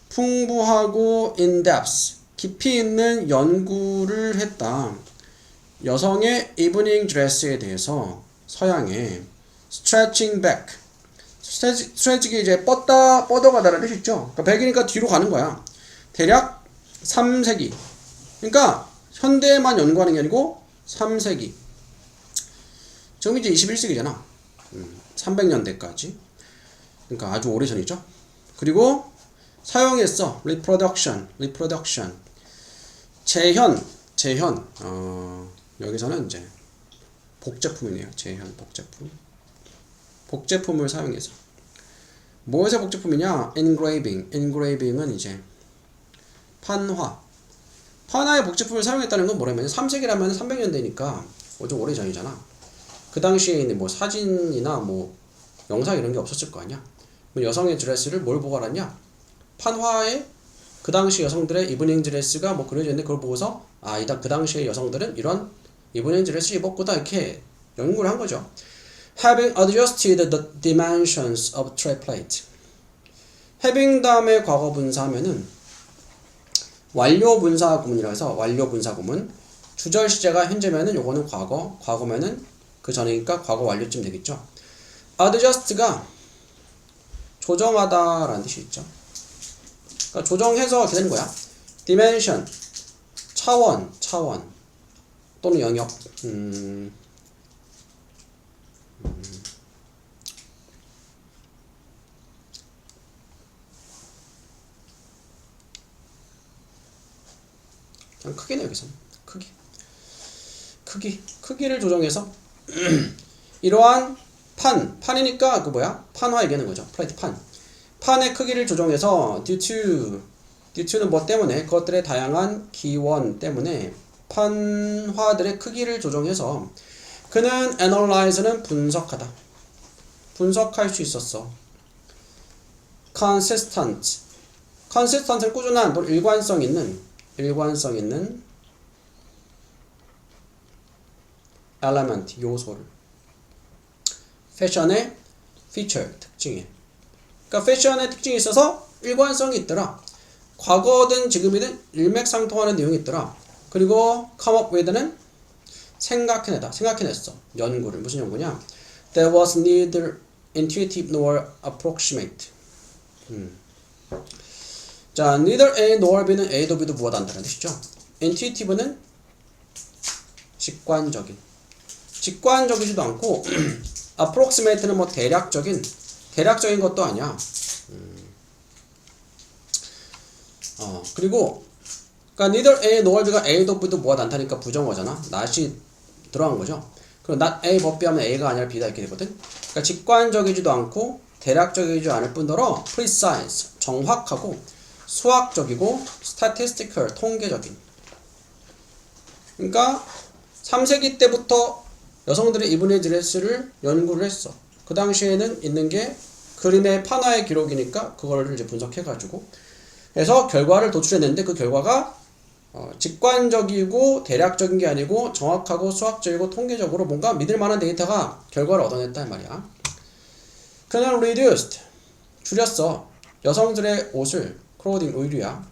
풍부하고 in-depth, 깊이 있는 연구를 했다. 여성의 evening dress에 대해서 서양의 stretching back, 스트레칭이 이제 뻗어가다라는 뜻이 있죠. 그러니까 백이니까 뒤로 가는 거야. 대략 3세기. 그러니까 현대에만 연구하는 게 아니고 3세기. 지금 이제 21세기잖아. 300년대까지. 그러니까 아주 오래전이죠. 그리고 사용했어. reproduction. 재현. 여기서는 이제 복제품이네요. 재현, 복제품. 복제품을 사용해서. 무엇의 복제품이냐? engraving은 이제 판화의 복제품을 사용했다는 건 뭐냐면 3세기라면 300년대니까 좀 오래전이잖아. 그 당시에 뭐 사진이나 뭐 영상 이런 게 없었을 거 아니야. 여성의 드레스를 뭘 보고 알았냐? 판화에 그 당시 여성들의 이브닝 드레스가 뭐 그려져 있는데 그걸 보고서 그 당시의 여성들은 이런 이브닝 드레스를 입었구나 이렇게 연구를 한 거죠. Having adjusted the dimensions of tray plate. having 다음에 과거 분사하면은 완료 분사 구문이라고 해서 완료 분사 구문. 주절 시제가 현재면은 요거는 과거면은 그 전이니까 과거 완료쯤 되겠죠. adjust가 조정하다라는 뜻이 있죠. 그러니까 조정해서 이렇게 되는 거야. dimension 차원 또는 영역. 그냥 크기네 여기서 크기를 조정해서 이러한 판이니까 판화 얘기하는 거죠. 플레이트 판의 크기를 조정해서 due to는 뭐 때문에 그것들의 다양한 기원 때문에 판화들의 크기를 조정해서 그는 analyze는 분석할 수 있었어. consistent은 꾸준한 또 일관성 있는 element 요소를 패션의 feature 특징에 그러니까 패션의 특징이 있어서 일관성이 있더라. 과거든 지금이든 일맥상통하는 내용이 있더라. 그리고 come up with는 생각해냈어. 연구를. 무슨 연구냐? That was neither intuitive nor approximate. 자, neither A nor B는 A도 B도 무엇 안다는 뜻이죠. intuitive는 직관적이지도 않고 approximate는 뭐 대략적인 것도 아니야. 그리고 그러니까 neither A nor B가 A도 B도 무엇 않다니까 부정어잖아. not이 들어간 거죠. 그럼 not A but B 하면 A가 아니라 B다 이렇게 되거든. 그러니까 직관적이지도 않고 대략적이지 않을 뿐더러 precise 정확하고 수학적이고 statistical 통계적인 그러니까 3세기 때부터 여성들의 이브닝 드레스를 연구를 했어. 그 당시에는 있는 게 그림의 판화의 기록이니까 그거를 이제 분석해가지고 그래서 결과를 도출해냈는데 그 결과가 직관적이고 대략적인 게 아니고 정확하고 수학적이고 통계적으로 뭔가 믿을 만한 데이터가 결과를 얻어냈단 말이야. 그는 reduced 줄였어. 여성들의 옷을 clothing 의류야.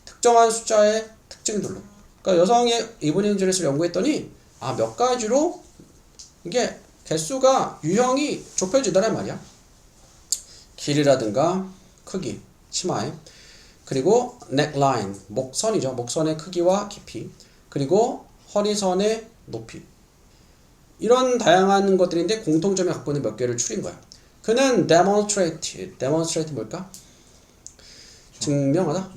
특정한 숫자의 특징들로. 그러니까 여성의 이브닝 드레스를 연구했더니 몇 가지로 이게 개수가 유형이 좁혀지더란 말이야. 길이라든가 크기, 치마에 그리고 neckline, 목선이죠. 목선의 크기와 깊이 그리고 허리선의 높이 이런 다양한 것들인데 공통점이 갖고 있는 몇 개를 추린 거야. 그는 demonstrate 뭘까? 증명하다,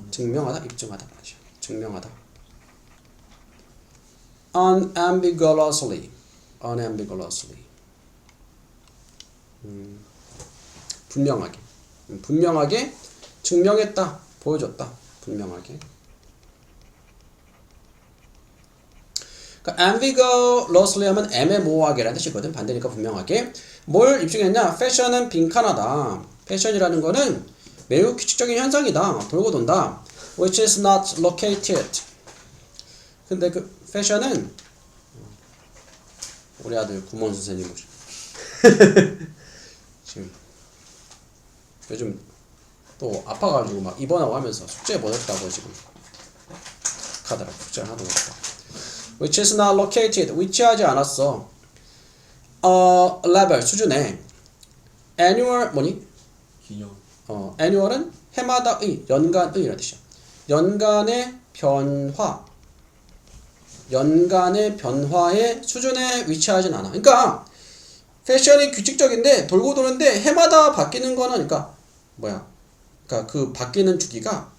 입증하다 말이죠. 증명하다. unambiguously 분명하게 증명했다, 보여줬다, 분명하게. 그러니까 ambiguously 하면 애매모호하게라는 뜻이거든. 반대니까 분명하게. 뭘 입증했냐? 패션은 빈칸하다. 패션이라는 거는 매우 규칙적인 현상이다. 돌고 돈다. which is not located. 근데 그 패션은 우리 아들 구몬 선생님 오죠. 지금 요즘 또 아파가지고 막 입원하고 하면서 숙제 못했다고 지금 하더라고. 숙제를 하도 못했다. which is not located. 위치하지 않았어. level 수준에 annual 뭐니? 기념. annual은 해마다의, 연간의 이런 뜻이야. 연간의 변화의 수준에 위치하진 않아. 그러니까 패션이 규칙적인데 돌고 도는데 해마다 바뀌는 거는 그러니까 그 바뀌는 주기가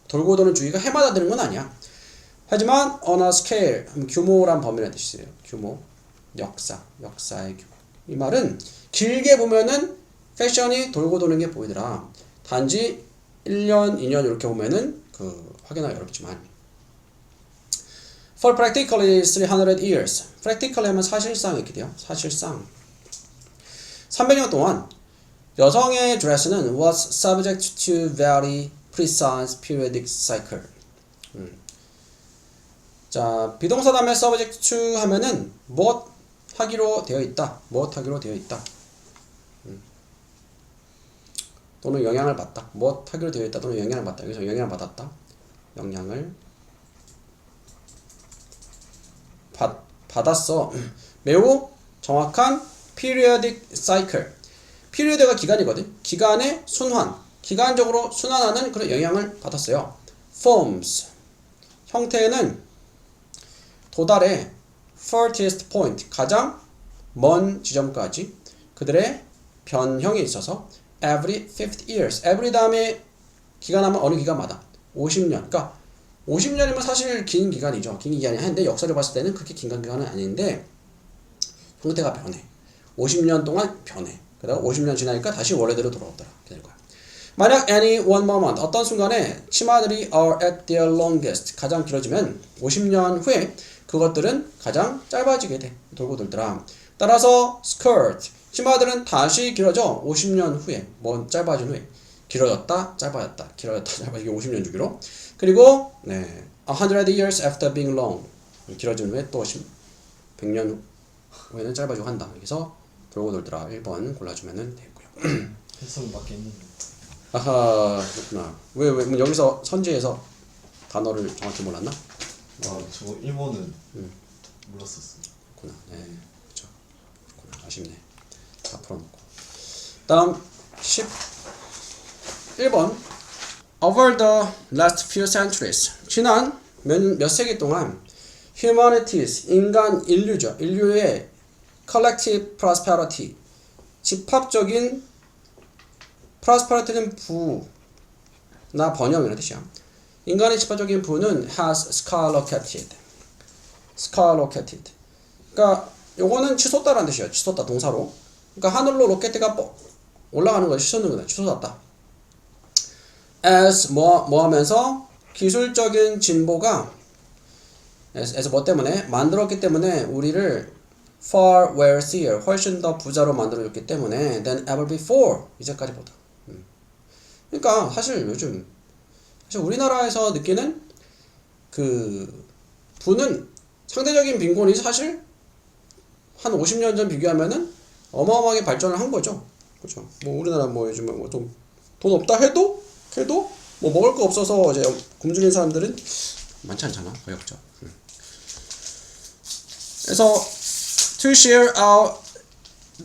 돌고 도는 주기가 해마다 되는 건 아니야. 하지만 on a scale 규모란 범위라는 뜻이에요. 규모, 역사의 규모. 이 말은 길게 보면은 패션이 돌고 도는 게 보이더라. 단지 1년, 2년 이렇게 보면은 확인하기 어렵지만 for practically 300 years. practically 하면 사실상 이렇게 돼요. 사실상 300년 동안 여성의 드레스는 was subject to very precise periodic cycle. 자, 비동사 다음에 subject to 하면은 무엇 하기로 되어 있다. 또는 영향을 받다. 무엇 하기로 되어 있다. 또는 영향을 받다. 여기서 영향을 받았다. 영향을 받았어. 매우 정확한 periodic cycle. period가 기간이거든. 기간의 순환. 기간적으로 순환하는 그런 영향을 받았어요. forms. 형태는 도달의 furthest point. 가장 먼 지점까지 그들의 변형에 있어서 every 50 years. every 다음에 기간 하면 어느 기간마다 50년. 그러니까 50년이면 사실 긴 기간이죠. 긴 기간이 한데 역사를 봤을 때는 그렇게 긴 기간은 아닌데 형태가 변해. 50년 동안 변해. 그다가 50년 지나니까 다시 원래대로 돌아오더라. 이렇게 될 거야. 만약 any one moment 어떤 순간에 치마들이 are at their longest 가장 길어지면 50년 후에 그것들은 가장 짧아지게 돼. 돌고 돌더라. 따라서 skirt 치마들은 다시 길어져 50년 후에 짧아진 후에 길어졌다 짧아졌다 이게 50년 주기로. 그리고 100 years after being long 길어진 후에 또 100년 후에는 짧아지고 한다. 그래서 돌고 돌더라. 1번 골라주면 되고요. 해석이 맞게 했는데. 아하, 그렇구나. 왜 여기서 선지에서 단어를 정확히 몰랐나? 저 1번은 몰랐었어요. 그렇구나. 네, 그렇죠. 그렇구나. 아쉽네. 다 풀어놓고. 다음 11번. Over the last few centuries. 지난 몇 세기 동안 humanities, 인류의 collective prosperity, 집합적인 prosperity는 부나 번영이라는 뜻이야. 인간의 집합적인 부는 has skyrocketed. 그러니까 요거는 치솟다라는 뜻이에요. 치솟다 동사로. 그러니까 하늘로 로켓가 올라가는 걸 치솟는 거다. 치솟았다. as 뭐 하면서 기술적인 진보가 에서 뭐 때문에? 만들었기 때문에 우리를 far wealthier, 훨씬 더 부자로 만들어줬기 때문에 than ever before, 이제까지보다. 그러니까 사실 요즘 사실 우리나라에서 느끼는 그 부는 상대적인 빈곤이 사실 한 50년 전 비교하면은 어마어마하게 발전을 한 거죠. 그렇죠. 뭐 우리나라 뭐 요즘에 뭐 좀 돈 없다 해도 뭐 먹을 거 없어서 이제 굶주린 사람들은 많지 않잖아. 거의 없죠. 그래서 to share out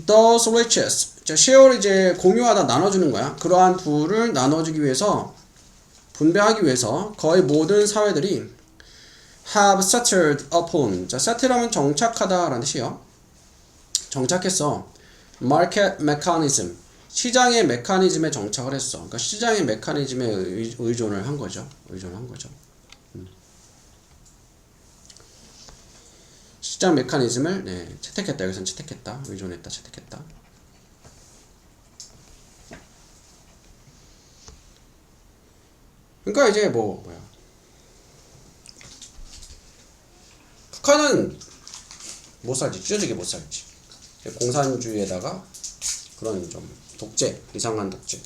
those riches. 자, share 이제 공유하다 나눠주는 거야. 그러한 부를 나눠주기 위해서 분배하기 위해서 거의 모든 사회들이 have settled upon. 자, settle하면 정착하다라는 뜻이에요. 정착했어. market mechanism. 시장의 메커니즘에 정착을 했어. 그러니까 시장의 메커니즘에 의존을 한 거죠. 의존한 거죠. 시장 메커니즘을 채택했다. 여기서는 채택했다. 의존했다. 채택했다. 그러니까 이제 뭐야. 북한은 못 살지. 찢어지게 못 살지. 공산주의에다가 그런 좀 독재, 이상한 독재.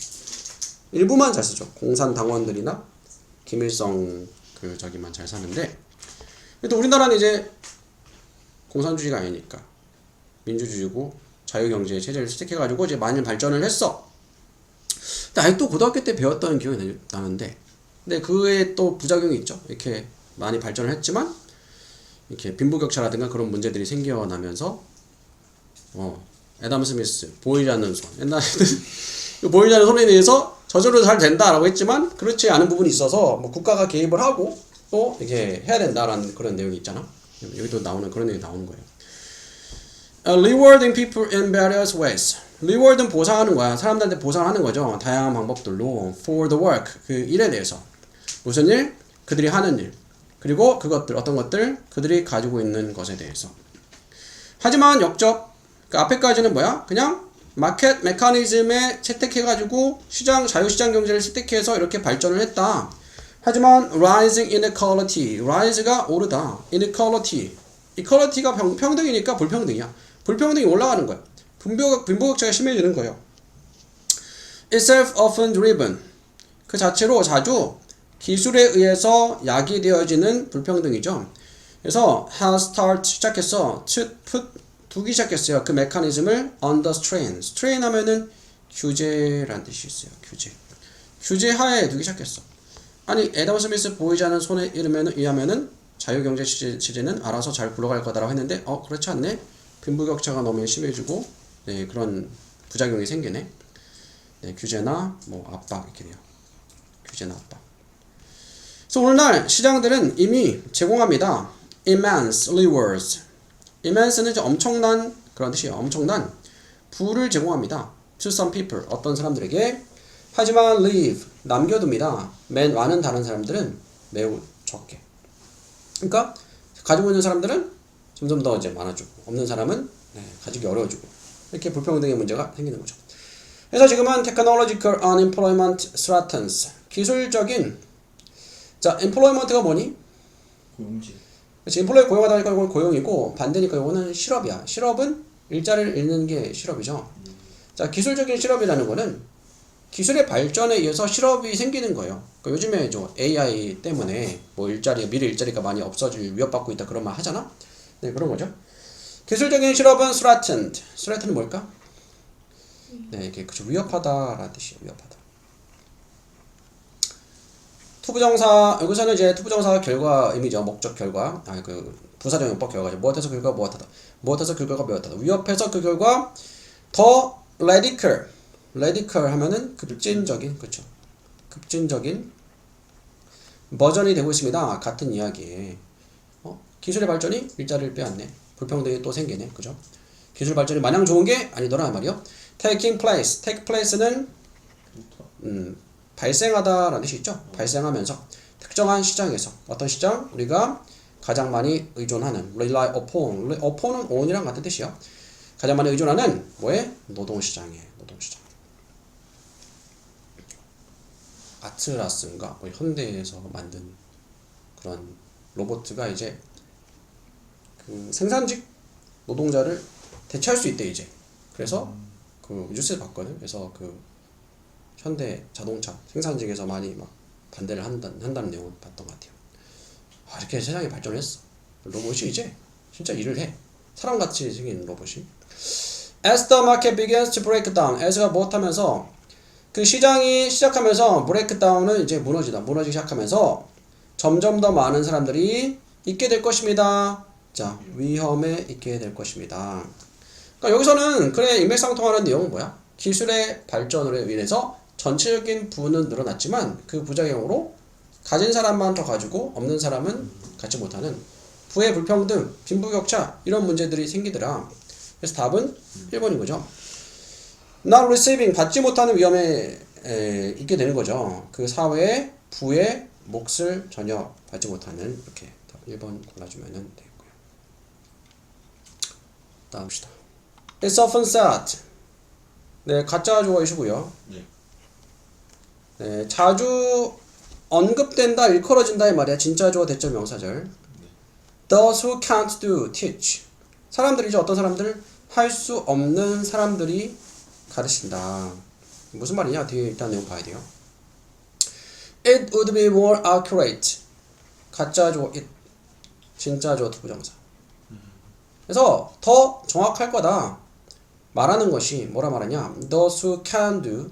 일부만 잘 쓰죠. 공산당원들이나 김일성 그 저기만 잘 사는데, 또 우리나라는 이제 공산주의가 아니니까 민주주의고 자유경제 체제를 채택해가지고 이제 많이 발전을 했어. 근데 아직도 고등학교 때 배웠던 기억이 나는데, 근데 그에 또 부작용이 있죠. 이렇게 많이 발전을 했지만 이렇게 빈부격차라든가 그런 문제들이 생겨나면서 애덤 스미스 보이지 않는 손, 옛날에 보이지 않는 손에 대해서 저절로 잘 된다라고 했지만 그렇지 않은 부분이 있어서 뭐 국가가 개입을 하고 또 이렇게 해야 된다라는 그런 내용이 있잖아. 여기도 나오는 그런 내용이 나오는 거예요. Rewarding people in various ways. reward는 보상하는 거야. 사람들한테 보상하는 거죠. 다양한 방법들로 for the work, 그 일에 대해서. 무슨 일? 그들이 하는 일. 그리고 그것들, 어떤 것들? 그들이 가지고 있는 것에 대해서. 하지만 역적, 그 앞에까지는 뭐야? 그냥 마켓 메커니즘에 채택해가지고 자유시장 경제를 채택해서 이렇게 발전을 했다. 하지만 rising inequality, rise가 오르다. inequality, equality가 평등이니까 불평등이야. 불평등이 올라가는 거야. 빈부격차가 심해지는 거예요. itself often driven, 그 자체로 자주 기술에 의해서 야기되어지는 불평등이죠. 그래서 has start 시작했어. to put 두기 시작했어요. 그 메커니즘을 under strain. strain 하면은 규제라는 뜻이 있어요. 규제 하에 두기 시작했어. 아니 애덤 스미스 보이지 않는 손에 의하면은 자유경제 체제는 알아서 잘 굴러갈 거다라고 했는데 그렇지 않네. 빈부격차가 너무 심해지고 그런 부작용이 생기네. 규제나 뭐 압박 이렇게 돼요. 규제나 압박. 그래서 오늘날 시장들은 이미 제공합니다. immense rewards. immense는 이제 엄청난 그런 뜻이에요. 엄청난 부를 제공합니다. to some people, 어떤 사람들에게. 하지만 leave, 남겨둡니다. 많은 다른 사람들은 매우 적게. 그러니까 가지고 있는 사람들은 점점 더 이제 많아지고 없는 사람은 가지기 어려워지고 이렇게 불평등의 문제가 생기는 거죠. 그래서 지금은 technological unemployment threatens. 기술적인 employment가 뭐니? 고용지. 그치, employee 고용하다 보니까 이건 고용이고 반대니까 이거는 실업이야. 실업은 일자리를 잃는 게 실업이죠. 자, 기술적인 실업이라는 거는 기술의 발전에 의해서 실업이 생기는 거예요. 그러니까 요즘에 AI 때문에 뭐 미래 일자리가 많이 없어질 위협받고 있다 그런 말 하잖아. 네, 그런 거죠. 기술적인 실업은 threatened. threaten은 뭘까? 네, 이게 위협하다라는 뜻이에요. 위협하다. 투부정사, 여기서는 이제 투부정사 결과 의미죠. 목적 결과. 부사적용법 결과죠. 무엇에서 결과가 무엇하다. 무엇에서 결과가 무엇하다. 위협해서 그 결과 더 radical. radical 하면은 급진적인, 그쵸. 급진적인 버전이 되고 있습니다. 같은 이야기에. 기술의 발전이 일자리를 빼앗네. 불평등이 또 생기네. 그죠? 기술 발전이 마냥 좋은 게 아니더라 말이요. taking place. take place는 발생하다라는 뜻이 있죠. 발생하면서 특정한 시장에서 어떤 시장? 우리가 가장 많이 의존하는 rely upon. upon은 on이랑 같은 뜻이요. 가장 많이 의존하는 뭐에? 노동시장에. 노동시장. 아틀라스인가? 뭐 현대에서 만든 그런 로봇가 이제 생산직 노동자를 대체할 수 있대 이제. 그래서 그 뉴스에 봤거든. 그래서 그 현대 자동차 생산직에서 많이 막 반대를 한다는 내용을 봤던 것 같아요. 아, 이렇게 세상이 발전했어. 로봇이 이제 진짜 일을 해. 사람같이 생긴 로봇이. As the market begins to break down, as가 못하면서 그 시장이 시작하면서 break down은 이제 무너지기 시작하면서 점점 더 많은 사람들이 있게 될 것입니다. 자, 위험에 있게 될 것입니다. 그러니까 여기서는 그래 일맥상통하는 내용은 뭐야? 기술의 발전으로 인해서 전체적인 부는 늘어났지만 그 부작용으로 가진 사람만 더 가지고 없는 사람은 갖지 못하는 부의 불평등, 빈부격차 이런 문제들이 생기더라. 그래서 답은 1번인 거죠. Not receiving, 받지 못하는 위험에 있게 되는 거죠. 그 사회의 부의 몫을 전혀 받지 못하는 이렇게 답 1번 골라주면 되겠고요. 다음 봅시다. It's often said. 네, 가짜 주어 이슈고요. 네. 네, 자주 언급된다, 일컬어진다 이 말이야. 진짜 주어 대절 명사절. Those who can't do, teach. 사람들이죠. 어떤 사람들? 할 수 없는 사람들이 가르친다. 무슨 말이냐? 뒤에 일단 내용 봐야 돼요. It would be more accurate. 가짜 주어 it. 진짜 주어 부정사. 그래서 더 정확할 거다. 말하는 것이 뭐라 말하냐? Those who can do,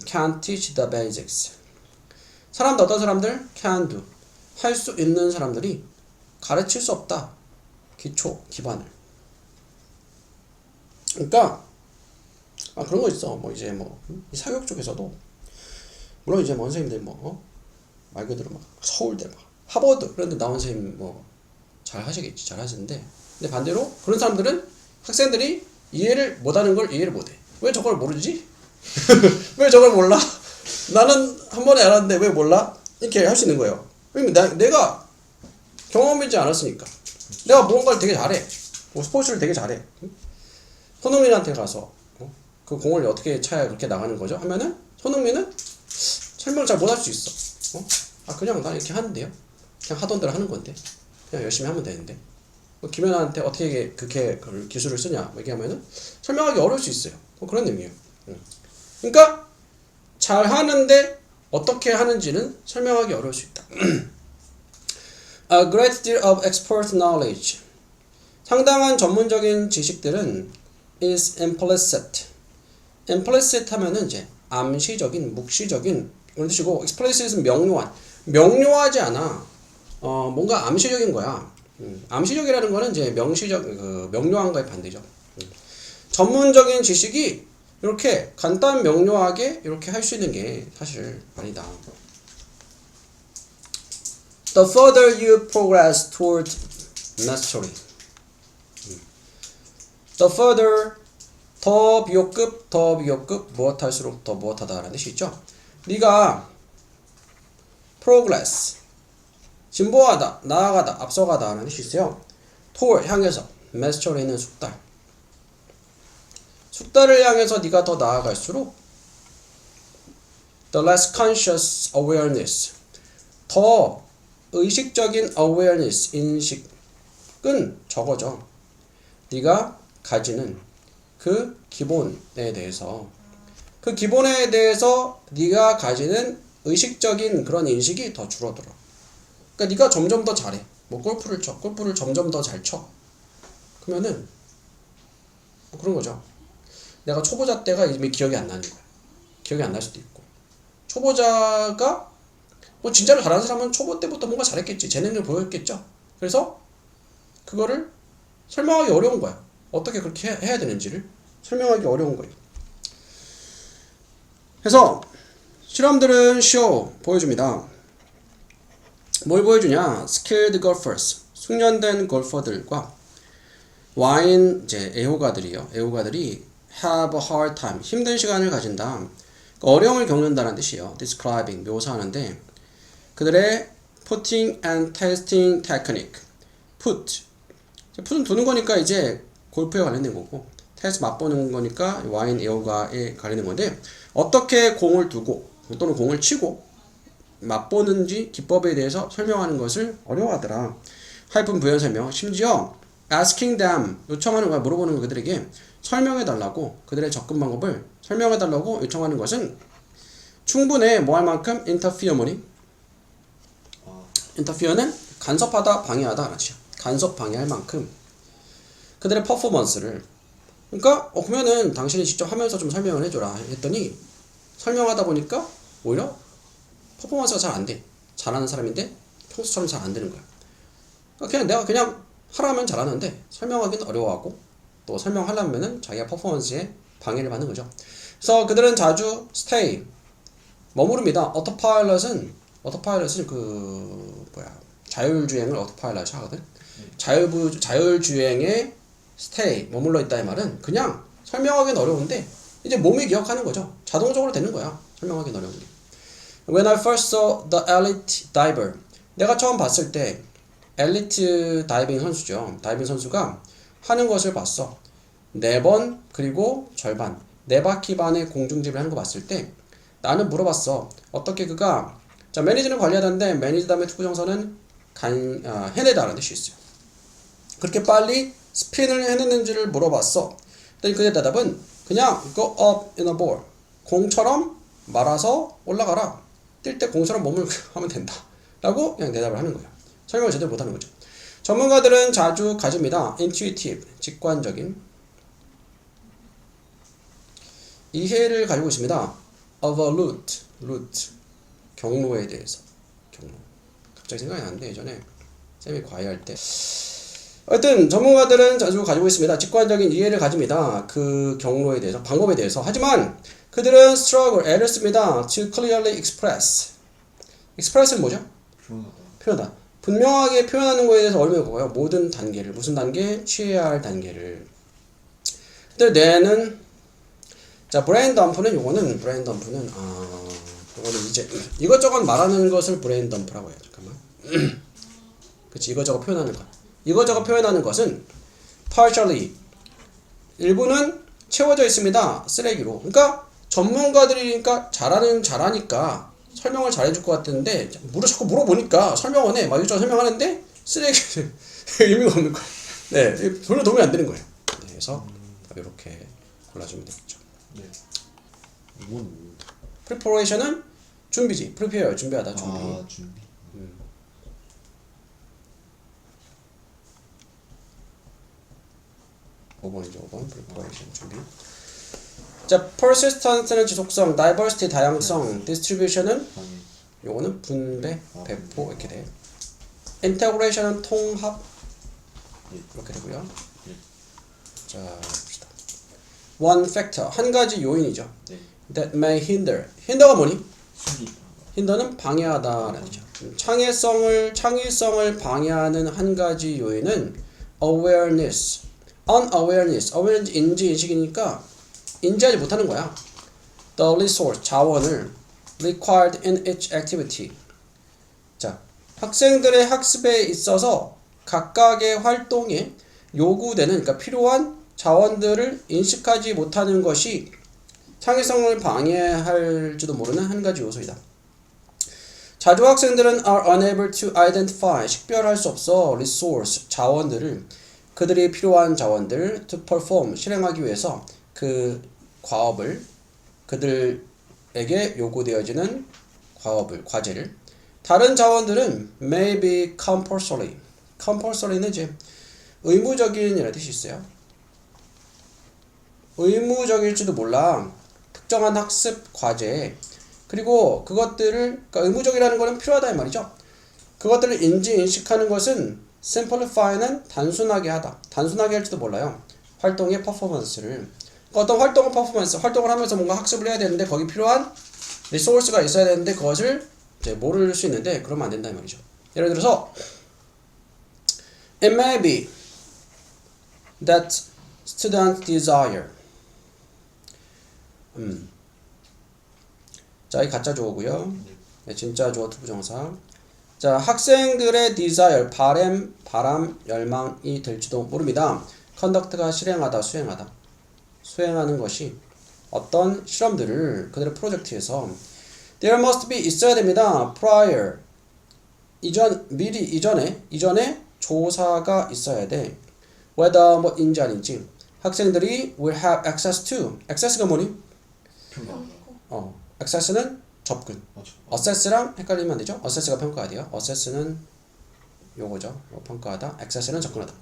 can teach the basics. 사람들 어떤 사람들? Can do. 할 수 있는 사람들이 가르칠 수 없다. 기초, 기반을. 그러니까 그런 거 있어. 뭐 이제 뭐 사교육 쪽에서도 물론 이제 뭐 선생님들 말 그대로 막 서울대 막 하버드 그런 데 나온 선생님 뭐 잘 하시겠지. 잘 하시는데 근데 반대로 그런 사람들은 학생들이 이해를 못하는 걸 이해를 못해. 왜 저걸 모르지? 왜 저걸 몰라? 나는 한 번에 알았는데 왜 몰라? 이렇게 할 수 있는 거예요. 왜냐면 내가 경험이지 않았으니까. 내가 무언가를 되게 잘해. 뭐 스포츠를 되게 잘해. 손흥민한테 가서 그 공을 어떻게 차야 그렇게 나가는 거죠? 하면은 손흥민은 설명을 잘 못할 수 있어. 그냥 나 이렇게 하는데요. 그냥 하던 대로 하는 건데. 그냥 열심히 하면 되는데. 김연아한테 어떻게 그렇게 그 기술을 쓰냐 얘기하면은 설명하기 어려울 수 있어요. 그런 의미예요. 그러니까 잘 하는데 어떻게 하는지는 설명하기 어려울 수 있다. A great deal of expert knowledge. 상당한 전문적인 지식들은 is implicit. implicit 하면은 이제 암시적인, 묵시적인 그런 뜻이고 explicit은 명료한. 명료하지 않아. 뭔가 암시적인 거야. 암시적이라는 거는 이제 명료한 거의 반대죠. 전문적인 지식이 이렇게 간단 명료하게 이렇게 할 수 있는 게 사실 아니다. The further you progress toward mastery. The further 더 비교급 무엇할수록 더 무엇하다라는 뜻이 있죠. 네가 progress 진보하다, 나아가다, 앞서가다 라는 뜻이 있어요. toward 향해서 mastery는 숙달. 숙달을 향해서 네가 더 나아갈수록 the less conscious awareness 더 의식적인 awareness 인식은 적어져. 네가 가지는 그 기본에 대해서 네가 가지는 의식적인 그런 인식이 더 줄어들어. 그러니까 네가 점점 더 잘해. 뭐 골프를 점점 더 잘 쳐. 그러면은 뭐 그런 거죠. 내가 초보자 때가 이미 기억이 안 나는 거야. 기억이 안 날 수도 있고. 초보자가 뭐 진짜로 잘하는 사람은 초보 때부터 뭔가 잘했겠지. 재능을 보였겠죠. 그래서 그거를 설명하기 어려운 거야. 어떻게 그렇게 해야 되는지를 설명하기 어려운 거예요. 그래서 실험들은 보여줍니다. 뭘 보여주냐? skilled golfers, 숙련된 골퍼들과 와인 애호가들이 have a hard time, 힘든 시간을 가진다. 그러니까 어려움을 겪는다는 뜻이에요. describing, 묘사하는데 그들의 putting and testing technique. put은 두는 거니까 이제 골프에 관련된 거고 test 맛보는 거니까 와인 애호가에 관련된 건데 어떻게 공을 두고 또는 공을 치고 맛보는지 기법에 대해서 설명하는 것을 어려워하더라. 하이픈 부연 설명. 심지어 asking them 요청하는 거야. 물어보는 거 그들에게 설명해 달라고 그들의 접근 방법을 설명해 달라고 요청하는 것은 충분해 뭐 할 만큼 interfere 뭐니? interfere는 간섭하다 방해하다 라는 간섭 방해할 만큼 그들의 퍼포먼스를 그러니까 그러면은 당신이 직접 하면서 좀 설명을 해줘라 했더니 설명하다 보니까 오히려 퍼포먼스가 잘 안 돼. 잘하는 사람인데 평소처럼 잘 안 되는 거야. 그러니까 그냥 내가 그냥 하라면 잘하는데 설명하기는 어려워하고 또 설명하려면은 자기가 퍼포먼스에 방해를 받는 거죠. 그래서 그들은 자주 stay 머무릅니다. autopilot은 그 자율주행을 autopilot 하거든. 자율주행에 stay 머물러 있다의 말은 그냥 설명하기는 어려운데 이제 몸이 기억하는 거죠. 자동적으로 되는 거야. 설명하기는 어려운데. When I first saw the elite diver, 내가 처음 봤을 때 엘리트 다이빙 선수죠. 다이빙 선수가 하는 것을 봤어. 4번 그리고 절반 4바퀴 반의 공중집을 하는 거 봤을 때 나는 물어봤어. 어떻게 그가 자 매니지는 관리하던데 매니지 다음에 투구정사는 해내다라는 뜻이 있어요. 그렇게 빨리 스핀을 해냈는지를 물어봤어. 그랬더니 그의 대답은 그냥 go up in a ball 공처럼 말아서 올라가라. 뛸 때 공처럼 몸을 하면 된다 라고 그냥 대답을 하는 거예요. 설명을 제대로 못하는 거죠. 전문가들은 자주 가집니다. intuitive 직관적인 이해를 가지고 있습니다. of a route 경로에 대해서 경로 갑자기 생각이 나는데 예전에 쌤이 과외할 때 하여튼 전문가들은 자주 가지고 있습니다. 직관적인 이해를 가집니다. 그 경로에 대해서 방법에 대해서 하지만 그들은 struggle 애를 씁니다. to clearly express는 뭐죠? 표현하다. 분명하게 표현하는 거에 대해서 어려움이 뭐예요? 모든 단계를 무슨 단계? 취해야 할 단계를. 근데 뇌는 자 브레인 덤프는 요거는 이제 이것저것 말하는 것을 브레인 덤프라고 해요. 잠깐만. 그치 이것저것 표현하는 것. 이것저것 표현하는 것은 partially 일부는 채워져 있습니다. 쓰레기로. 그러니까 전문가들이니까 잘하니까 설명을 잘해줄 것 같은데 자꾸 물어보니까 설명을 해. 막 이것저것 설명하는데 쓰레기 의미가 없는 거야. 네, 별로 도움이 안 되는 거예요. 네, 그래서 이렇게 골라주면 되겠죠. 네. 이건 preparation은 준비지. prepare 준비하다 준비. 준비. 5번이죠. 5번 preparation 준비. 자, persistence는 지속성, diversity 다양성, distribution은 요거는 분배, 배포 이렇게 돼. integration은 통합 이렇게 되고요. 자, 봅시다. one factor 한 가지 요인이죠. that may hinder가 뭐니? hinder는 방해하다라는 뜻이죠. 창의성을 방해하는 한 가지 요인은 awareness, unawareness, awareness 인지 인식이니까 인지하지 못하는 거야. The resource 자원을 required in each activity. 자, 학생들의 학습에 있어서 각각의 활동에 요구되는 그러니까 필요한 자원들을 인식하지 못하는 것이 창의성을 방해할지도 모르는 한 가지 요소이다. 자주 학생들은 are unable to identify 식별할 수 없어 resource 자원들을 그들이 필요한 자원들을 to perform 실행하기 위해서 그 과업을 그들에게 요구되어지는 과제를 다른 자원들은 may be compulsory는 이제 의무적인이라는 뜻이 있어요. 의무적일지도 몰라. 특정한 학습 과제에 그리고 그것들을 그러니까 의무적이라는 것은 필요하다 이 말이죠. 그것들을 인식하는 것은 simplify는 단순하게 하다. 단순하게 할지도 몰라요. 활동의 퍼포먼스를 어떤 활동의 퍼포먼스, 활동을 하면서 뭔가 학습을 해야 되는데 거기 필요한 리소스가 있어야 되는데 그것을 이제 모를 수 있는데 그러면 안 된다 이 말이죠. 예를 들어서 It may be that students desire 자, 이 가짜 주어고요. 네, 진짜 주어 투부정사. 자, 학생들의 desire 바람, 열망이 될지도 모릅니다. conduct가 실행하다, 수행하는 것이 어떤 실험들을 그들의 프로젝트에서 there must be 있어야 됩니다. prior 이전에 조사가 있어야 돼. whether 뭐인지 아닌지. 학생들이 will have access to. access가 뭐니? access는 접근. assess랑 헷갈리면 안 되죠? assess가 평가가 돼요. assess는 요거죠. 평가하다. access는 접근하다.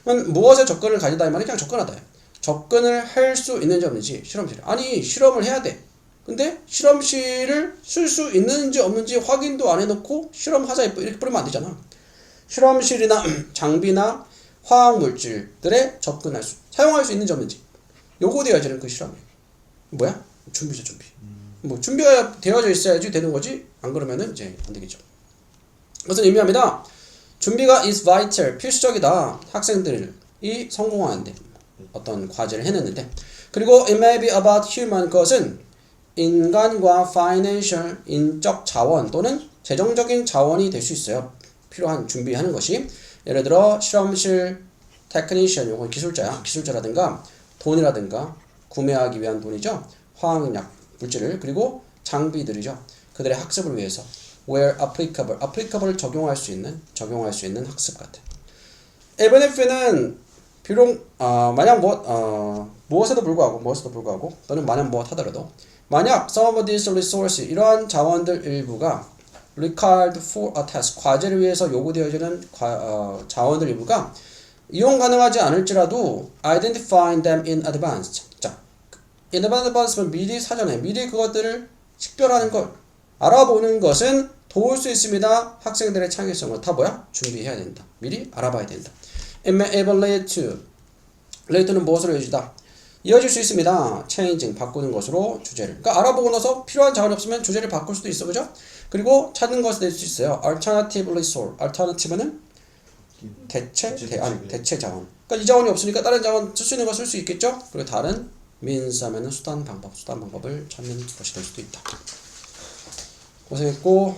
그럼 무엇에 접근을 가지다 이 말이 그냥 접근하다. 접근을 할 수 있는지 없는지 실험실. 아니 실험을 해야 돼. 근데 실험실을 쓸 수 있는지 없는지 확인도 안 해놓고 실험하자 이렇게 뿌리면 안 되잖아. 실험실이나 장비나 화학물질들에 접근할 수, 사용할 수 있는지 없는지 요거 되어야지는 그 실험이에요. 뭐야? 준비죠 준비. 뭐 준비가 되어져 있어야지 되는 거지. 안 그러면은 이제 안 되겠죠. 그것은 의미합니다. 준비가 is vital, 필수적이다. 학생들이 성공하는데 어떤 과제를 해냈는데. 그리고 it may be about human, 그것은 인간과 financial, 인적 자원 또는 재정적인 자원이 될 수 있어요. 필요한 준비하는 것이. 예를 들어 실험실 테크니션, 요건 기술자야. 기술자라든가 돈이라든가 구매하기 위한 돈이죠. 화학약 물질을. 그리고 장비들이죠. 그들의 학습을 위해서. where applicable, applicable을 적용할 수 있는 학습 같아. even if는 비록 만약 무엇에도 불구하고 또는 만약 무엇 하더라도 만약 some of these resources, 이러한 자원들 일부가 required for a task, 과제를 위해서 요구되어지는 자원들 일부가 이용 가능하지 않을지라도 identifying them in advance. 자, in advance는 미리 사전에 미리 그것들을 식별하는 걸 알아보는 것은 도울 수 있습니다. 학생들의 창의성을 다 뭐야? 준비해야 된다. 미리 알아봐야 된다. It may even lead to, lead는 무엇으로 이어지다? 이어질 수 있습니다. changing, 바꾸는 것으로 주제를. 그러니까 알아보고 나서 필요한 자원이 없으면 주제를 바꿀 수도 있어, 그죠? 그리고 찾는 것이 될 수 있어요. alternatively source. alternative는 대체 자원. 그러니까 이 자원이 없으니까 다른 자원 쓸 수 있는 거 쓸 수 있겠죠? 그리고 다른 means 하면은 수단 방법을 찾는 것이 될 수도 있다. 고생했고